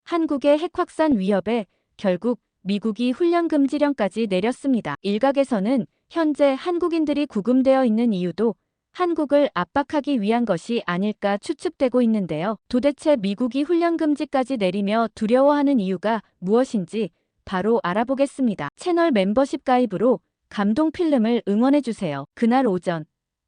한국의 핵 확산 위협에 결국 미국이 훈련 금지령까지 내렸습니다. 일각에서는 현재 한국인들이 구금되어 있는 이유도 한국을 압박하기 위한 것이 아닐까 추측되고 있는데요. 도대체 미국이 훈련 금지까지 내리며 두려워하는 이유가 무엇인지 바로 알아보겠습니다. 채널 멤버십 가입으로 감동 필름을 응원해주세요. 그날 오전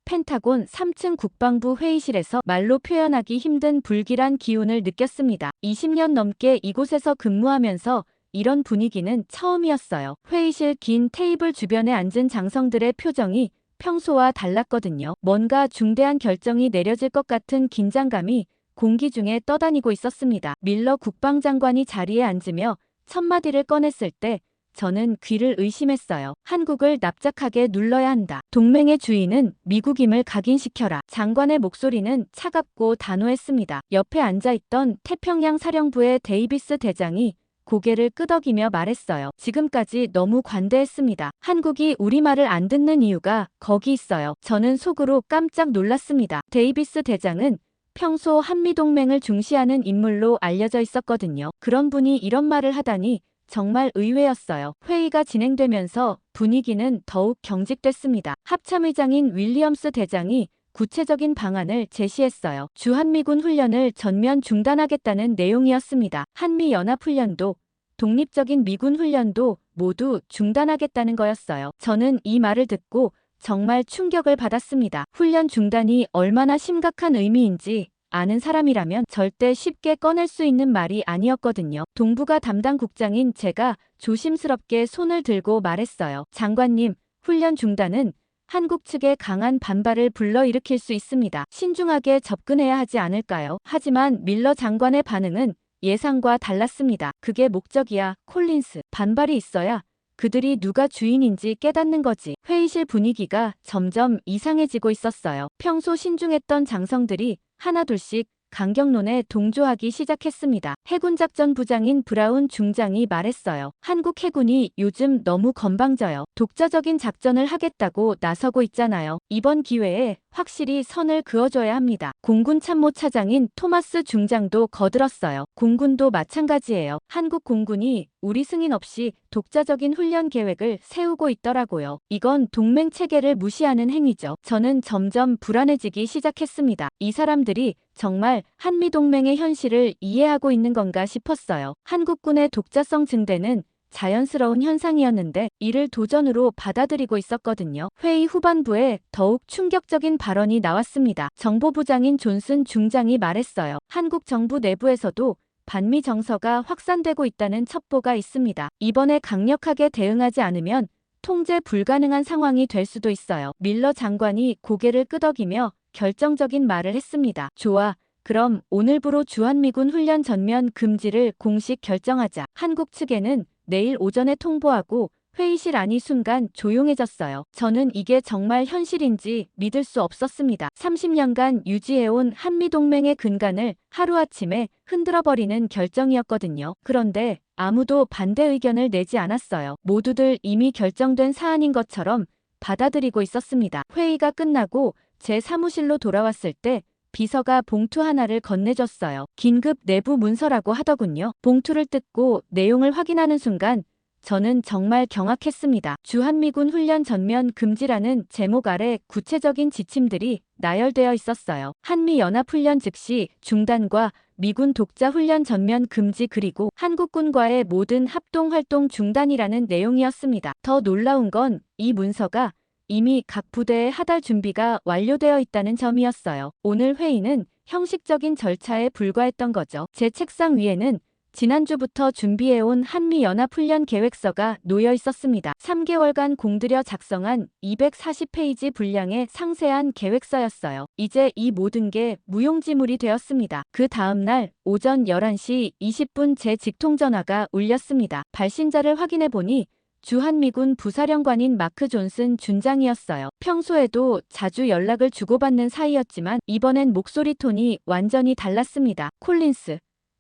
펜타곤 3층 국방부 회의실에서 말로 표현하기 힘든 불길한 기운을 느꼈습니다. 20년 넘게 이곳에서 근무하면서 이런 분위기는 처음이었어요. 회의실 긴 테이블 주변에 앉은 장성들의 표정이 평소와 달랐거든요. 뭔가 중대한 결정이 내려질 것 같은 긴장감이 공기 중에 떠다니고 있었습니다. 밀러 국방장관이 자리에 앉으며 첫 마디를 꺼냈을 때 저는 귀를 의심했어요. 한국을 납작하게 눌러야 한다. 동맹의 주인은 미국임을 각인시켜라. 장관의 목소리는 차갑고 단호했습니다. 옆에 앉아있던 태평양 사령부의 데이비스 대장이 고개를 끄덕이며 말했어요. 지금까지 너무 관대했습니다. 한국이 우리 말을 안 듣는 이유가 거기 있어요. 저는 속으로 깜짝 놀랐습니다. 데이비스 대장은 평소 한미동맹을 중시하는 인물로 알려져 있었거든요. 그런 분이 이런 말을 하다니 정말 의외였어요. 회의가 진행되면서 분위기는 더욱 경직됐습니다. 합참의장인 윌리엄스 대장이 구체적인 방안을 제시했어요. 주한미군 훈련을 전면 중단하겠다는 내용이었습니다. 한미연합훈련도 독립적인 미군 훈련도 모두 중단하겠다는 거였어요. 저는 이 말을 듣고 정말 충격을 받았습니다. 훈련 중단이 얼마나 심각한 의미인지 아는 사람이라면 절대 쉽게 꺼낼 수 있는 말이 아니었거든요. 동북아 담당 국장인 제가 조심스럽게 손을 들고 말했어요. 장관님, 훈련 중단은 한국 측의 강한 반발을 불러일으킬 수 있습니다. 신중하게 접근해야 하지 않을까요? 하지만 밀러 장관의 반응은 예상과 달랐습니다. 그게 목적이야, 콜린스. 반발이 있어야 그들이 누가 주인인지 깨닫는 거지. 회의실 분위기가 점점 이상해지고 있었어요. 평소 신중했던 장성들이 하나둘씩 강경론에 동조하기 시작했습니다. 해군작전부장인 브라운 중장이 말했어요. 한국 해군이 요즘 너무 건방져요. 독자적인 작전을 하겠다고 나서고 있잖아요. 이번 기회에 확실히 선을 그어줘야 합니다. 공군 참모차장인 토마스 중장도 거들었어요. 공군도 마찬가지예요. 한국 공군이 우리 승인 없이 독자적인 훈련 계획을 세우고 있더라고요. 이건 동맹 체계를 무시하는 행위죠. 저는 점점 불안해지기 시작했습니다. 이 사람들이 정말 한미동맹의 현실을 이해하고 있는 건가 싶었어요. 한국군의 독자성 증대는 자연스러운 현상이었는데 이를 도전으로 받아들이고 있었거든요. 회의 후반부에 더욱 충격적인 발언이 나왔습니다. 정보부장인 존슨 중장이 말했어요. 한국 정부 내부에서도 반미 정서가 확산되고 있다는 첩보가 있습니다. 이번에 강력하게 대응하지 않으면 통제 불가능한 상황이 될 수도 있어요. 밀러 장관이 고개를 끄덕이며 결정적인 말을 했습니다. 좋아. 그럼 오늘부로 주한미군 훈련 전면 금지를 공식 결정하자. 한국 측에는 내일 오전에 통보하고 회의실 안이 순간 조용해졌어요. 저는 이게 정말 현실인지 믿을 수 없었습니다. 30년간 유지해온 한미동맹의 근간을 하루아침에 흔들어버리는 결정이었거든요. 그런데 아무도 반대 의견을 내지 않았어요. 모두들 이미 결정된 사안인 것처럼 받아들이고 있었습니다. 회의가 끝나고 제 사무실로 돌아왔을 때 비서가 봉투 하나를 건네줬어요. 긴급 내부 문서라고 하더군요. 봉투를 뜯고 내용을 확인하는 순간 저는 정말 경악했습니다. 주한미군 훈련 전면 금지라는 제목 아래 구체적인 지침들이 나열되어 있었어요. 한미연합훈련 즉시 중단과 미군 독자 훈련 전면 금지 그리고 한국군과의 모든 합동활동 중단이라는 내용이었습니다. 더 놀라운 건 이 문서가 이미 각 부대의 하달 준비가 완료되어 있다는 점이었어요. 오늘 회의는 형식적인 절차에 불과했던 거죠. 제 책상 위에는 지난주부터 준비해온 한미연합훈련 계획서가 놓여 있었습니다. 3개월간 공들여 작성한 240페이지 분량의 상세한 계획서였어요. 이제 이 모든 게 무용지물이 되었습니다. 그 다음날 오전 11시 20분 제 직통전화가 울렸습니다. 발신자를 확인해보니 주한미군 부사령관인 마크 존슨 준장이었어요. 평소에도 자주 연락을 주고받는 사이였지만 이번엔 목소리 톤이 완전히 달랐습니다. 콜린스,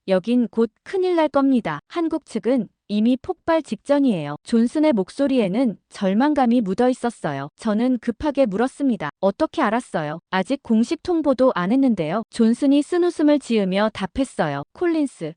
여긴 곧 큰일 날 겁니다. 한국 측은 이미 폭발 직전이에요. 존슨의 목소리에는 절망감이 묻어 있었어요. 저는 급하게 물었습니다. 어떻게 알았어요? 아직 공식 통보도 안 했는데요. 존슨이 쓴웃음을 지으며 답했어요. 콜린스,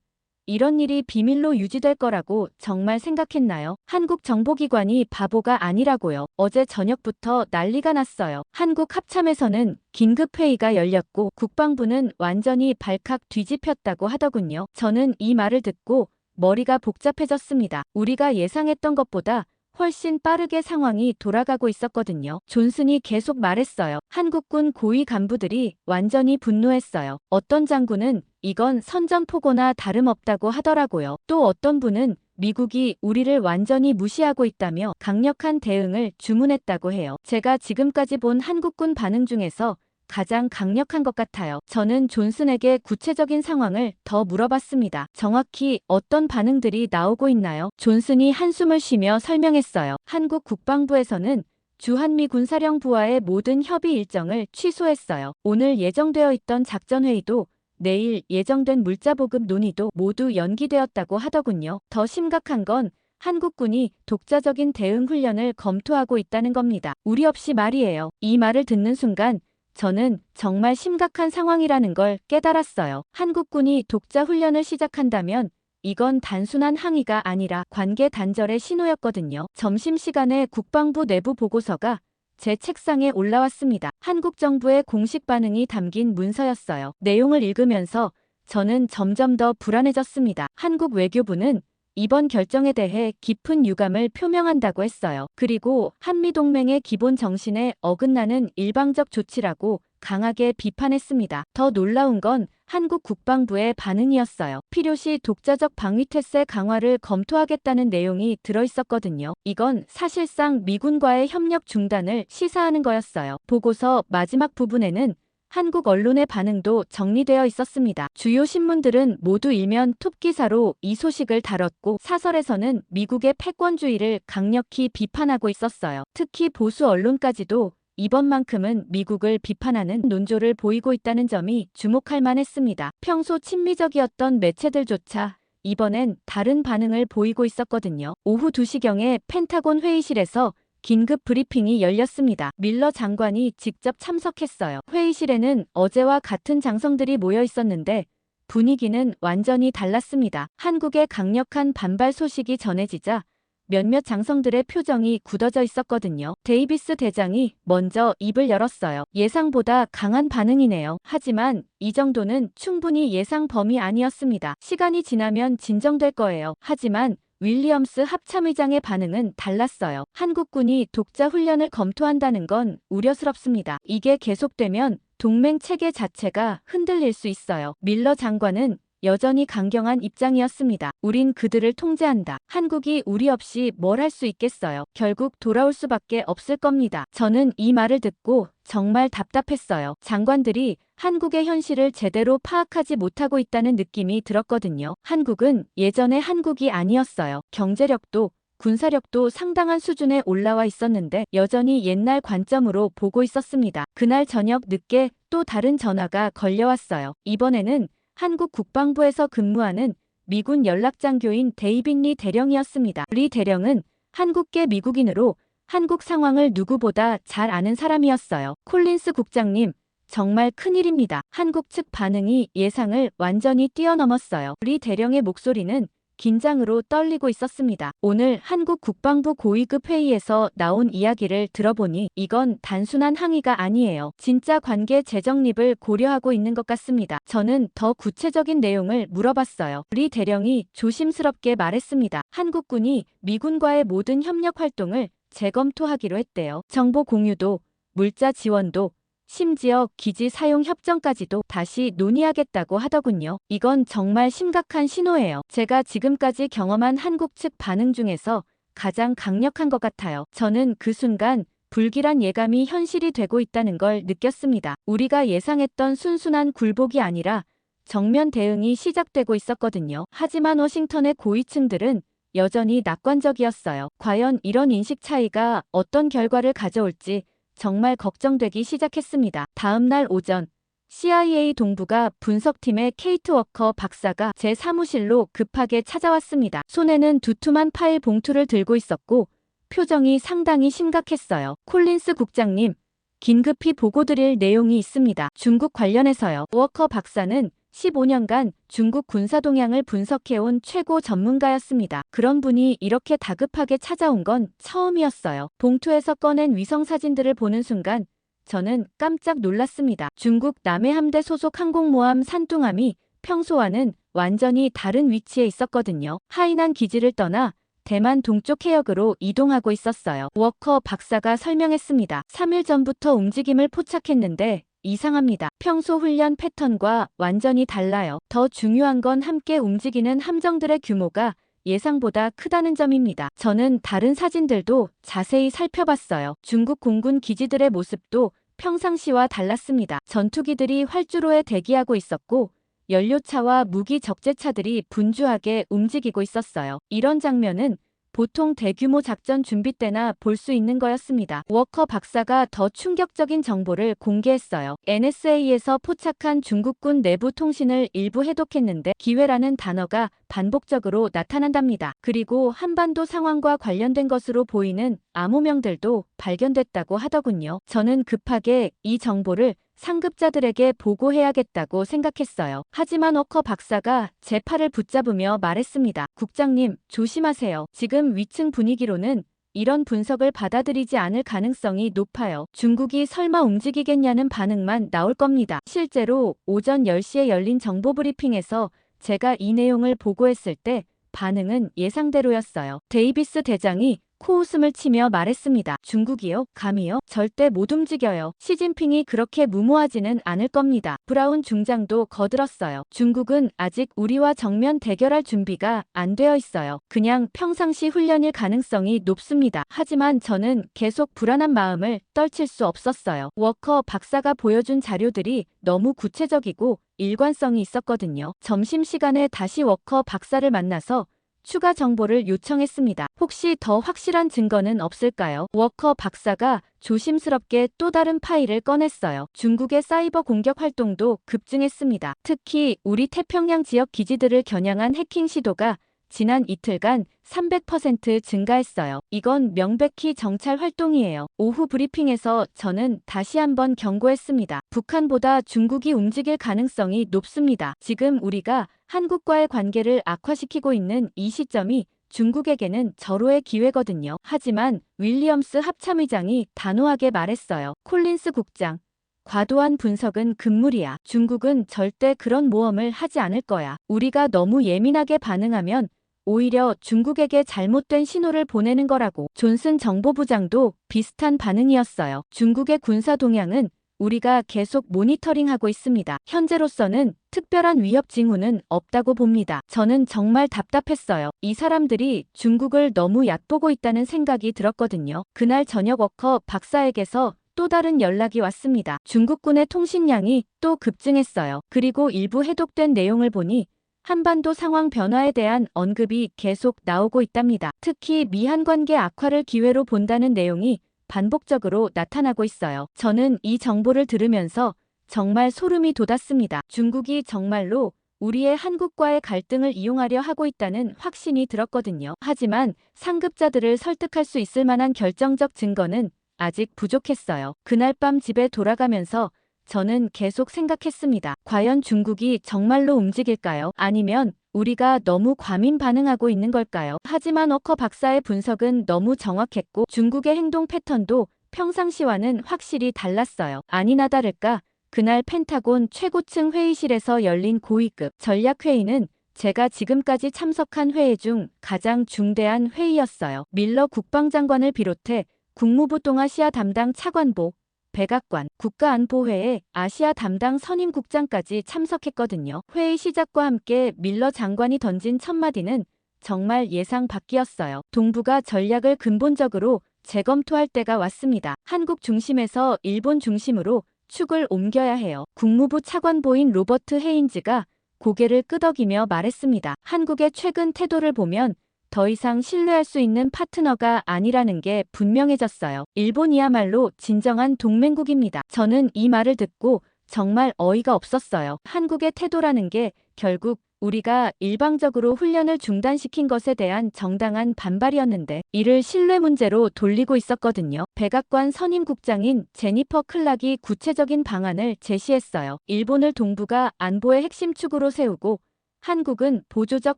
이런 일이 비밀로 유지될 거라고 정말 생각했나요? 한국 정보기관이 바보가 아니라고요. 어제 저녁부터 난리가 났어요. 한국 합참에서는 긴급회의가 열렸고 국방부는 완전히 발칵 뒤집혔다고 하더군요. 저는 이 말을 듣고 머리가 복잡해졌습니다. 우리가 예상했던 것보다 훨씬 빠르게 상황이 돌아가고 있었거든요. 존슨이 계속 말했어요. 한국군 고위 간부들이 완전히 분노했어요. 어떤 장군은 이건 선전포고나 다름없다고 하더라고요. 또 어떤 분은 미국이 우리를 완전히 무시하고 있다며 강력한 대응을 주문했다고 해요. 제가 지금까지 본 한국군 반응 중에서 가장 강력한 것 같아요. 저는 존슨에게 구체적인 상황을 더 물어봤습니다. 정확히 어떤 반응들이 나오고 있나요? 존슨이 한숨을 쉬며 설명했어요. 한국 국방부에서는 주한미 군사령부와의 모든 협의 일정을 취소했어요. 오늘 예정되어 있던 작전회의도 내일 예정된 물자보급 논의도 모두 연기되었다고 하더군요. 더 심각한 건 한국군이 독자적인 대응 훈련을 검토하고 있다는 겁니다. 우리 없이 말이에요. 이 말을 듣는 순간 저는 정말 심각한 상황이라는 걸 깨달았어요. 한국군이 독자 훈련을 시작한다면 이건 단순한 항의가 아니라 관계 단절의 신호였거든요. 점심시간에 국방부 내부 보고서가 제 책상에 올라왔습니다. 한국 정부의 공식 반응이 담긴 문서였어요. 내용을 읽으면서 저는 점점 더 불안해졌습니다. 한국 외교부는 이번 결정에 대해 깊은 유감을 표명한다고 했어요. 그리고 한미동맹의 기본 정신에 어긋나는 일방적 조치라고 강하게 비판했습니다. 더 놀라운 건 한국 국방부의 반응이었어요. 필요시 독자적 방위태세 강화를 검토하겠다는 내용이 들어있었거든요. 이건 사실상 미군과의 협력 중단을 시사하는 거였어요. 보고서 마지막 부분에는 한국 언론의 반응도 정리되어 있었습니다. 주요 신문들은 모두 일면 톱 기사로 이 소식을 다뤘고 사설에서는 미국의 패권주의를 강력히 비판하고 있었어요. 특히 보수 언론까지도 이번만큼은 미국을 비판하는 논조를 보이고 있다는 점이 주목할 만했습니다. 평소 친미적이었던 매체들조차 이번엔 다른 반응을 보이고 있었거든요. 오후 2시경에 펜타곤 회의실에서 긴급 브리핑이 열렸습니다. 밀러 장관이 직접 참석했어요. 회의실에는 어제와 같은 장성들이 모여 있었는데 분위기는 완전히 달랐습니다. 한국의 강력한 반발 소식이 전해지자 몇몇 장성들의 표정이 굳어져 있었거든요. 데이비스 대장이 먼저 입을 열었어요. 예상보다 강한 반응이네요. 하지만 이 정도는 충분히 예상 범위 아니었습니다. 시간이 지나면 진정될 거예요. 하지만 윌리엄스 합참의장의 반응은 달랐어요. 한국군이 독자 훈련을 검토한다는 건 우려스럽습니다. 이게 계속되면 동맹 체계 자체가 흔들릴 수 있어요. 밀러 장관은 여전히 강경한 입장이었습니다. 우린 그들을 통제한다. 한국이 우리 없이 뭘 할 수 있겠어요. 결국 돌아올 수밖에 없을 겁니다. 저는 이 말을 듣고 정말 답답했어요. 장관들이 한국의 현실을 제대로 파악하지 못하고 있다는 느낌이 들었거든요. 한국은 예전의 한국이 아니었어요. 경제력도 군사력도 상당한 수준에 올라와 있었는데 여전히 옛날 관점으로 보고 있었습니다. 그날 저녁 늦게 또 다른 전화가 걸려왔어요. 이번에는 한국 국방부에서 근무하는 미군 연락장교인 데이빗 리 대령이었습니다. 리 대령은 한국계 미국인으로 한국 상황을 누구보다 잘 아는 사람이었어요. 콜린스 국장님, 정말 큰일입니다. 한국 측 반응이 예상을 완전히 뛰어넘었어요. 리 대령의 목소리는 긴장으로 떨리고 있었습니다. 오늘 한국 국방부 고위급 회의에서 나온 이야기를 들어보니 이건 단순한 항의가 아니에요. 진짜 관계 재정립을 고려하고 있는 것 같습니다. 저는 더 구체적인 내용을 물어봤어요. 리 대령이 조심스럽게 말했습니다. 한국군이 미군과의 모든 협력 활동을 재검토하기로 했대요. 정보 공유도, 물자 지원도, 심지어 기지 사용 협정까지도 다시 논의하겠다고 하더군요. 이건 정말 심각한 신호예요. 제가 지금까지 경험한 한국 측 반응 중에서 가장 강력한 것 같아요. 저는 그 순간 불길한 예감이 현실이 되고 있다는 걸 느꼈습니다. 우리가 예상했던 순순한 굴복이 아니라 정면 대응이 시작되고 있었거든요. 하지만 워싱턴의 고위층들은 여전히 낙관적이었어요. 과연 이런 인식 차이가 어떤 결과를 가져올지 정말 걱정되기 시작했습니다. 다음 날 오전 CIA 동부가 분석팀의 케이트 워커 박사가 제 사무실로 급하게 찾아왔습니다. 손에는 두툼한 파일 봉투를 들고 있었고 표정이 상당히 심각했어요. 콜린스 국장님, 긴급히 보고드릴 내용이 있습니다. 중국 관련해서요. 워커 박사는 15년간 중국 군사 동향을 분석해온 최고 전문가였습니다. 그런 분이 이렇게 다급하게 찾아온 건 처음이었어요. 봉투에서 꺼낸 위성 사진들을 보는 순간 저는 깜짝 놀랐습니다. 중국 남해함대 소속 항공모함 산둥함이 평소와는 완전히 다른 위치에 있었거든요. 하이난 기지를 떠나 대만 동쪽 해역으로 이동하고 있었어요. 워커 박사가 설명했습니다. 3일 전부터 움직임을 포착했는데 이상합니다. 평소 훈련 패턴과 완전히 달라요. 더 중요한 건 함께 움직이는 함정들의 규모가 예상보다 크다는 점입니다. 저는 다른 사진들도 자세히 살펴봤어요. 중국 공군 기지들의 모습도 평상시와 달랐습니다. 전투기들이 활주로에 대기하고 있었고 연료차와 무기 적재차들이 분주하게 움직이고 있었어요. 이런 장면은 보통 대규모 작전 준비 때나 볼 수 있는 거였습니다. 워커 박사가 더 충격적인 정보를 공개했어요. NSA에서 포착한 중국군 내부 통신을 일부 해독했는데 기회라는 단어가 반복적으로 나타난답니다. 그리고 한반도 상황과 관련된 것으로 보이는 암호명들도 발견됐다고 하더군요. 저는 급하게 이 정보를 상급자들에게 보고해야겠다고 생각했어요. 하지만 워커 박사가 제 팔을 붙잡으며 말했습니다. 국장님, 조심하세요. 지금 위층 분위기로는 이런 분석을 받아들이지 않을 가능성이 높아요. 중국이 설마 움직이겠냐는 반응만 나올 겁니다. 실제로 오전 10시에 열린 정보 브리핑에서 제가 이 내용을 보고했을 때 반응은 예상대로였어요. 데이비스 대장이 코웃음을 치며 말했습니다. 중국이요? 감히요? 절대 못 움직여요. 시진핑이 그렇게 무모하지는 않을 겁니다. 브라운 중장도 거들었어요. 중국은 아직 우리와 정면 대결할 준비가 안 되어 있어요. 그냥 평상시 훈련일 가능성이 높습니다. 하지만 저는 계속 불안한 마음을 떨칠 수 없었어요. 워커 박사가 보여준 자료들이 너무 구체적이고 일관성이 있었거든요. 점심시간에 다시 워커 박사를 만나서 추가 정보를 요청했습니다. 혹시 더 확실한 증거는 없을까요? 워커 박사가 조심스럽게 또 다른 파일을 꺼냈어요. 중국의 사이버 공격 활동도 급증했습니다. 특히 우리 태평양 지역 기지들을 겨냥한 해킹 시도가 지난 이틀간 300% 증가했어요. 이건 명백히 정찰 활동이에요. 오후 브리핑에서 저는 다시 한번 경고했습니다. 북한보다 중국이 움직일 가능성이 높습니다. 지금 우리가 한국과의 관계를 악화시키고 있는 이 시점이 중국에게는 절호의 기회거든요. 하지만 윌리엄스 합참의장이 단호하게 말했어요. 콜린스 국장, 과도한 분석은 금물이야. 중국은 절대 그런 모험을 하지 않을 거야. 우리가 너무 예민하게 반응하면 오히려 중국에게 잘못된 신호를 보내는 거라고. 존슨 정보부장도 비슷한 반응이었어요. 중국의 군사 동향은 우리가 계속 모니터링하고 있습니다. 현재로서는 특별한 위협 징후는 없다고 봅니다. 저는 정말 답답했어요. 이 사람들이 중국을 너무 얕보고 있다는 생각이 들었거든요. 그날 저녁 워커 박사에게서 또 다른 연락이 왔습니다. 중국군의 통신량이 또 급증했어요. 그리고 일부 해독된 내용을 보니 한반도 상황 변화에 대한 언급이 계속 나오고 있답니다. 특히 미한 관계 악화를 기회로 본다는 내용이 반복적으로 나타나고 있어요. 저는 이 정보를 들으면서 정말 소름이 돋았습니다. 중국이 정말로 우리의 한국과의 갈등을 이용하려 하고 있다는 확신이 들었거든요. 하지만 상급자들을 설득할 수 있을 만한 결정적 증거는 아직 부족했어요. 그날 밤 집에 돌아가면서 저는 계속 생각했습니다. 과연 중국이 정말로 움직일까요? 아니면 우리가 너무 과민 반응하고 있는 걸까요? 하지만 워커 박사의 분석은 너무 정확했고 중국의 행동 패턴도 평상시와는 확실히 달랐어요. 아니나 다를까 그날 펜타곤 최고층 회의실에서 열린 고위급 전략회의는 제가 지금까지 참석한 회의 중 가장 중대한 회의였어요. 밀러 국방장관을 비롯해 국무부 동아시아 담당 차관보, 백악관, 국가안보회의 아시아 담당 선임국장까지 참석했거든요. 회의 시작과 함께 밀러 장관이 던진 첫 마디는 정말 예상 밖이었어요. 동북아 전략을 근본적으로 재검토할 때가 왔습니다. 한국 중심에서 일본 중심으로 축을 옮겨야 해요. 국무부 차관보인 로버트 헤인즈가 고개를 끄덕이며 말했습니다. 한국의 최근 태도를 보면 더 이상 신뢰할 수 있는 파트너가 아니라는 게 분명해졌어요. 일본이야말로 진정한 동맹국입니다. 저는 이 말을 듣고 정말 어이가 없었어요. 한국의 태도라는 게 결국 우리가 일방적으로 훈련을 중단시킨 것에 대한 정당한 반발이었는데 이를 신뢰 문제로 돌리고 있었거든요. 백악관 선임국장인 제니퍼 클락이 구체적인 방안을 제시했어요. 일본을 동북아 안보의 핵심 축으로 세우고 한국은 보조적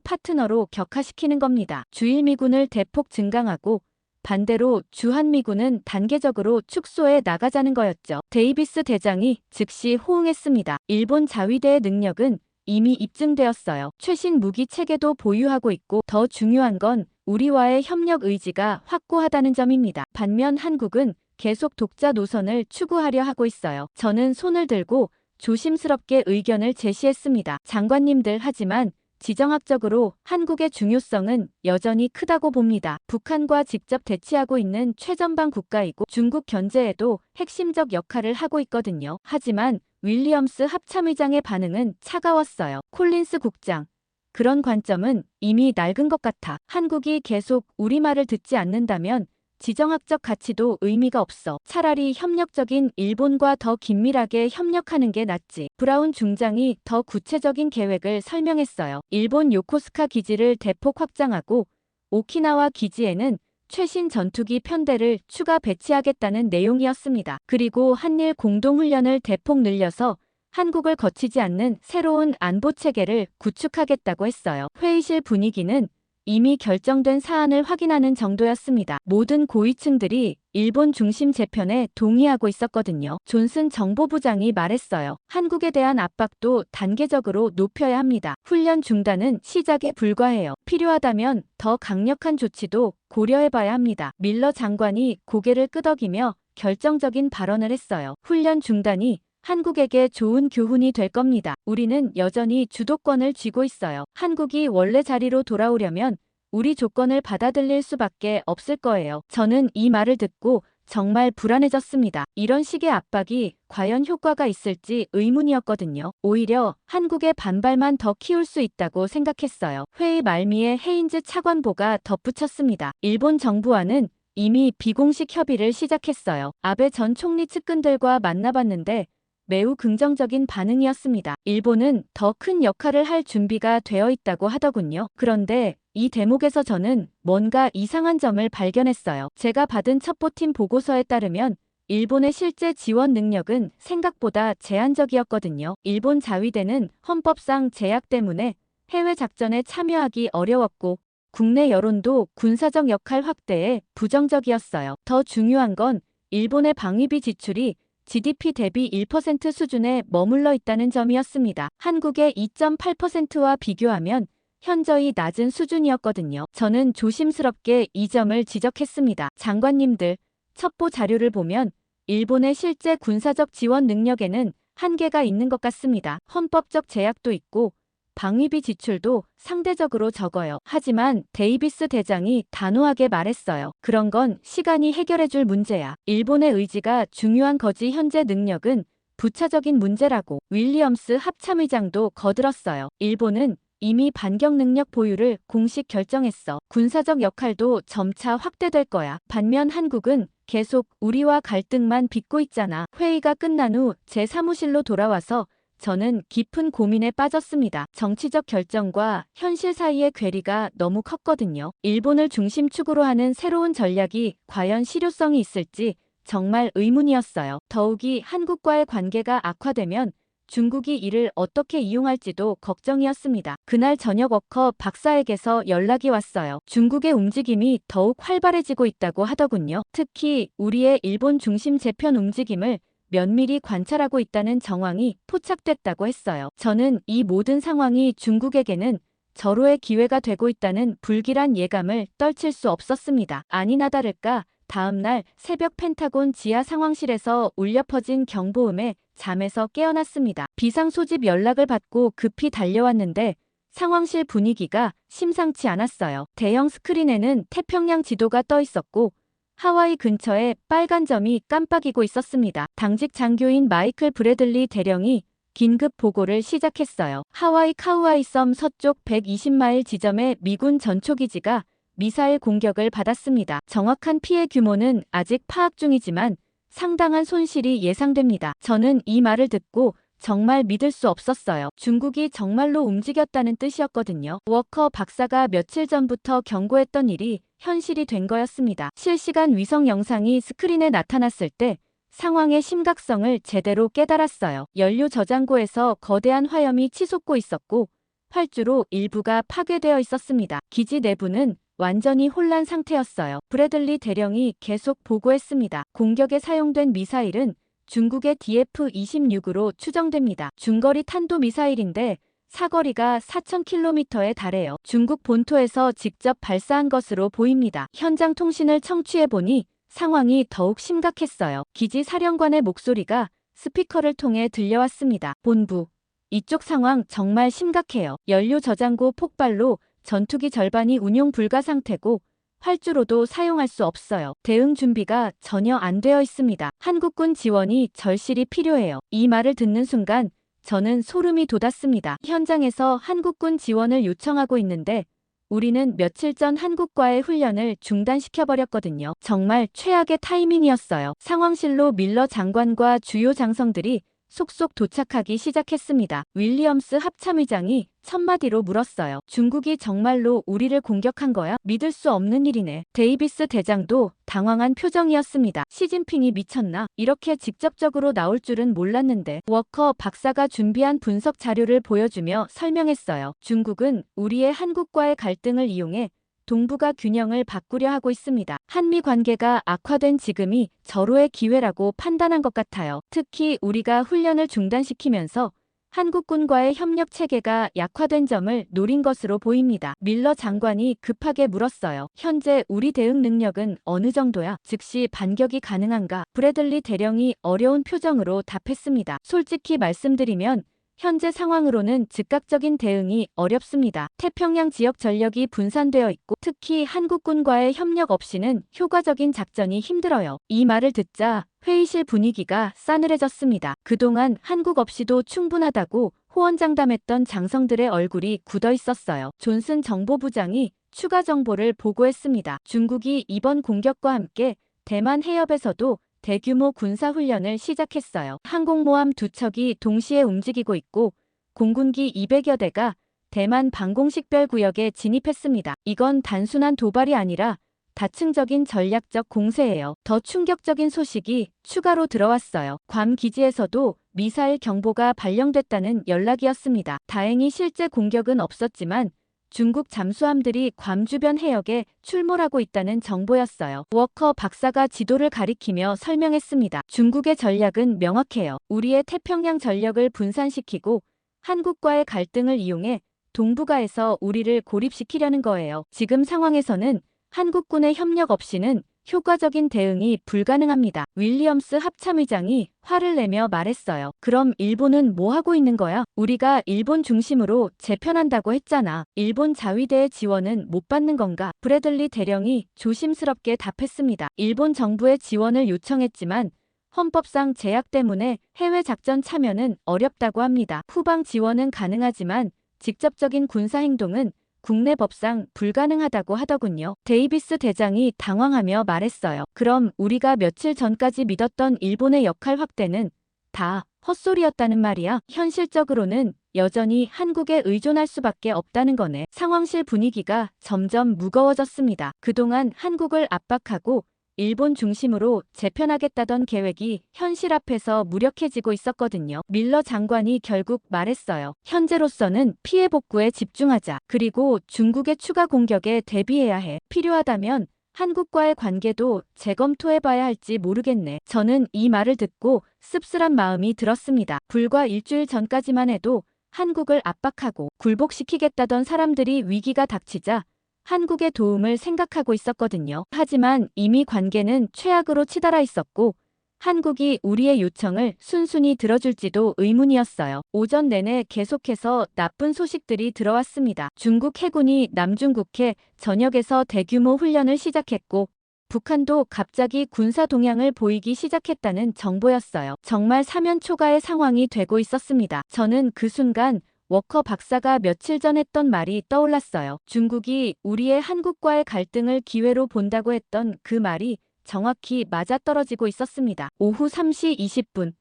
파트너로 격화시키는 겁니다. 주일미군을 대폭 증강하고 반대로 주한미군은 단계적으로 축소해 나가자는 거였죠. 데이비스 대장이 즉시 호응했습니다. 일본 자위대의 능력은 이미 입증되었어요. 최신 무기 체계도 보유하고 있고 더 중요한 건 우리와의 협력 의지가 확고하다는 점입니다. 반면 한국은 계속 독자 노선을 추구하려 하고 있어요. 저는 손을 들고 조심스럽게 의견을 제시했습니다. 장관님들, 하지만 지정학적으로 한국의 중요성은 여전히 크다고 봅니다. 북한과 직접 대치하고 있는 최전방 국가이고 중국 견제에도 핵심적 역할을 하고 있거든요. 하지만 윌리엄스 합참의장의 반응은 차가웠어요. 콜린스 국장, 그런 관점은 이미 낡은 것 같아. 한국이 계속 우리 말을 듣지 않는다면 지정학적 가치도 의미가 없어. 차라리 협력적인 일본과 더 긴밀하게 협력하는 게 낫지. 브라운 중장이 더 구체적인 계획을 설명했어요. 일본 요코스카 기지를 대폭 확장하고 오키나와 기지에는 최신 전투기 편대를 추가 배치하겠다는 내용이었습니다. 그리고 한일 공동훈련을 대폭 늘려서 한국을 거치지 않는 새로운 안보 체계를 구축하겠다고 했어요. 회의실 분위기는 이미 결정된 사안을 확인하는 정도였습니다. 모든 고위층들이 일본 중심 재편에 동의하고 있었거든요. 존슨 정보부장이 말했어요. 한국에 대한 압박도 단계적으로 높여야 합니다. 훈련 중단은 시작에 불과해요. 필요하다면 더 강력한 조치도 고려해봐야 합니다. 밀러 장관이 고개를 끄덕이며 결정적인 발언을 했어요. 훈련 중단이 한국에게 좋은 교훈이 될 겁니다. 우리는 여전히 주도권을 쥐고 있어요. 한국이 원래 자리로 돌아오려면 우리 조건을 받아들일 수밖에 없을 거예요. 저는 이 말을 듣고 정말 불안해졌습니다. 이런 식의 압박이 과연 효과가 있을지 의문이었거든요. 오히려 한국의 반발만 더 키울 수 있다고 생각했어요. 회의 말미에 헤인즈 차관보가 덧붙였습니다. 일본 정부와는 이미 비공식 협의를 시작했어요. 아베 전 총리 측근들과 만나봤는데 매우 긍정적인 반응이었습니다. 일본은 더 큰 역할을 할 준비가 되어 있다고 하더군요. 그런데 이 대목에서 저는 뭔가 이상한 점을 발견했어요. 제가 받은 첩보팀 보고서에 따르면 일본의 실제 지원 능력은 생각보다 제한적이었거든요. 일본 자위대는 헌법상 제약 때문에 해외 작전에 참여하기 어려웠고 국내 여론도 군사적 역할 확대에 부정적이었어요. 더 중요한 건 일본의 방위비 지출이 GDP 대비 1% 수준에 머물러 있다는 점이었습니다. 한국의 2.8%와 비교하면 현저히 낮은 수준이었거든요. 저는 조심스럽게 이 점을 지적했습니다. 장관님들, 첩보 자료를 보면 일본의 실제 군사적 지원 능력에는 한계가 있는 것 같습니다. 헌법적 제약도 있고 방위비 지출도 상대적으로 적어요. 하지만 데이비스 대장이 단호하게 말했어요. 그런 건 시간이 해결해줄 문제야. 일본의 의지가 중요한 거지 현재 능력은 부차적인 문제라고. 윌리엄스 합참의장도 거들었어요. 일본은 이미 반격 능력 보유를 공식 결정했어. 군사적 역할도 점차 확대될 거야. 반면 한국은 계속 우리와 갈등만 빚고 있잖아. 회의가 끝난 후 제 사무실로 돌아와서 저는 깊은 고민에 빠졌습니다. 정치적 결정과 현실 사이의 괴리가 너무 컸거든요. 일본을 중심축으로 하는 새로운 전략이 과연 실효성이 있을지 정말 의문이었어요. 더욱이 한국과의 관계가 악화되면 중국이 이를 어떻게 이용할지도 걱정이었습니다. 그날 저녁 워커 박사에게서 연락이 왔어요. 중국의 움직임이 더욱 활발해지고 있다고 하더군요. 특히 우리의 일본 중심 재편 움직임을 면밀히 관찰하고 있다는 정황이 포착됐다고 했어요. 저는 이 모든 상황이 중국에게는 절호의 기회가 되고 있다는 불길한 예감을 떨칠 수 없었습니다. 아니나 다를까 다음 날 새벽 펜타곤 지하 상황실에서 울려 퍼진 경보음에 잠에서 깨어났습니다. 비상 소집 연락을 받고 급히 달려왔는데 상황실 분위기가 심상치 않았어요. 대형 스크린에는 태평양 지도가 떠 있었고 하와이 근처에 빨간 점이 깜빡이고 있었습니다. 당직 장교인 마이클 브래들리 대령이 긴급 보고를 시작했어요. 하와이 카우아이 섬 서쪽 120마일 지점의 미군 전초기지가 미사일 공격을 받았습니다. 정확한 피해 규모는 아직 파악 중이지만 상당한 손실이 예상됩니다. 저는 이 말을 듣고 정말 믿을 수 없었어요. 중국이 정말로 움직였다는 뜻이었거든요. 워커 박사가 며칠 전부터 경고했던 일이 현실이 된 거였습니다. 실시간 위성 영상이 스크린에 나타났을 때 상황의 심각성을 제대로 깨달았어요. 연료 저장고에서 거대한 화염이 치솟고 있었고 활주로 일부가 파괴되어 있었습니다. 기지 내부는 완전히 혼란 상태였어요. 브래들리 대령이 계속 보고했습니다. 공격에 사용된 미사일은 중국의 DF-26으로 추정됩니다. 중거리 탄도미사일인데 사거리가 4,000km에 달해요. 중국 본토에서 직접 발사한 것으로 보입니다. 현장 통신을 청취해보니 상황이 더욱 심각했어요. 기지 사령관의 목소리가 스피커를 통해 들려왔습니다. 본부, 이쪽 상황 정말 심각해요. 연료 저장고 폭발로 전투기 절반이 운용 불가 상태고 활주로도 사용할 수 없어요. 대응 준비가 전혀 안 되어 있습니다. 한국군 지원이 절실히 필요해요. 이 말을 듣는 순간 저는 소름이 돋았습니다. 현장에서 한국군 지원을 요청하고 있는데 우리는 며칠 전 한국과의 훈련을 중단시켜버렸거든요. 정말 최악의 타이밍이었어요. 상황실로 밀러 장관과 주요 장성들이 속속 도착하기 시작했습니다. 윌리엄스 합참의장이 첫마디로 물었어요. 중국이 정말로 우리를 공격한 거야? 믿을 수 없는 일이네. 데이비스 대장도 당황한 표정이었습니다. 시진핑이 미쳤나? 이렇게 직접적으로 나올 줄은 몰랐는데. 워커 박사가 준비한 분석 자료를 보여주며 설명했어요. 중국은 우리의 한국과의 갈등을 이용해 동북아 균형을 바꾸려 하고 있습니다. 한미 관계가 악화된 지금이 절호의 기회라고 판단한 것 같아요. 특히 우리가 훈련을 중단시키면서 한국군과의 협력 체계가 약화된 점을 노린 것으로 보입니다. 밀러 장관이 급하게 물었어요. 현재 우리 대응 능력은 어느 정도야? 즉시 반격이 가능한가? 브래들리 대령이 어려운 표정으로 답했습니다. 솔직히 말씀드리면 현재 상황으로는 즉각적인 대응이 어렵습니다. 태평양 지역 전력이 분산되어 있고 특히 한국군과의 협력 없이는 효과적인 작전이 힘들어요. 이 말을 듣자 회의실 분위기가 싸늘해졌습니다. 그동안 한국 없이도 충분하다고 호언장담했던 장성들의 얼굴이 굳어 있었어요. 존슨 정보부장이 추가 정보를 보고했습니다. 중국이 이번 공격과 함께 대만 해협에서도 대규모 군사훈련을 시작했어요. 항공모함 2척이 동시에 움직이고 있고 공군기 200여 대가 대만 방공식별 구역에 진입했습니다. 이건 단순한 도발이 아니라 다층적인 전략적 공세예요. 더 충격적인 소식이 추가로 들어왔어요. 괌 기지에서도 미사일 경보가 발령됐다는 연락이었습니다. 다행히 실제 공격은 없었지만 중국 잠수함들이 괌 주변 해역에 출몰하고 있다는 정보였어요. 워커 박사가 지도를 가리키며 설명했습니다. 중국의 전략은 명확해요. 우리의 태평양 전력을 분산시키고 한국과의 갈등을 이용해 동북아에서 우리를 고립시키려는 거예요. 지금 상황에서는 한국군의 협력 없이는 효과적인 대응이 불가능합니다. 윌리엄스 합참의장이 화를 내며 말했어요. 그럼 일본은 뭐 하고 있는 거야? 우리가 일본 중심으로 재편한다고 했잖아. 일본 자위대의 지원은 못 받는 건가? 브래들리 대령이 조심스럽게 답했습니다. 일본 정부의 지원을 요청했지만 헌법상 제약 때문에 해외 작전 참여는 어렵다고 합니다. 후방 지원은 가능하지만 직접적인 군사행동은 국내 법상 불가능하다고 하더군요. 데이비스 대장이 당황하며 말했어요. 그럼 우리가 며칠 전까지 믿었던 일본의 역할 확대는 다 헛소리였다는 말이야? 현실적으로는 여전히 한국에 의존할 수밖에 없다는 거네. 상황실 분위기가 점점 무거워졌습니다. 그동안 한국을 압박하고 일본 중심으로 재편하겠다던 계획이 현실 앞에서 무력해지고 있었거든요. 밀러 장관이 결국 말했어요. 현재로서는 피해 복구에 집중하자. 그리고 중국의 추가 공격에 대비해야 해. 필요하다면 한국과의 관계도 재검토해봐야 할지 모르겠네. 저는 이 말을 듣고 씁쓸한 마음이 들었습니다. 불과 일주일 전까지만 해도 한국을 압박하고 굴복시키겠다던 사람들이 위기가 닥치자 한국의 도움을 생각하고 있었거든요. 하지만 이미 관계는 최악으로 치달아 있었고 한국이 우리의 요청을 순순히 들어줄지도 의문이었어요. 오전 내내 계속해서 나쁜 소식들이 들어왔습니다. 중국 해군이 남중국해 전역에서 대규모 훈련을 시작했고 북한도 갑자기 군사 동향을 보이기 시작했다는 정보였어요. 정말 사면초가의 상황이 되고 있었습니다. 저는 그 순간 워커 박사가 며칠 전 했던 말이 떠올랐어요. 중국이 우리의 한국과의 갈등을 기회로 본다고 했던 그 말이 정확히 맞아떨어지고 있었습니다. 오후 3시 20분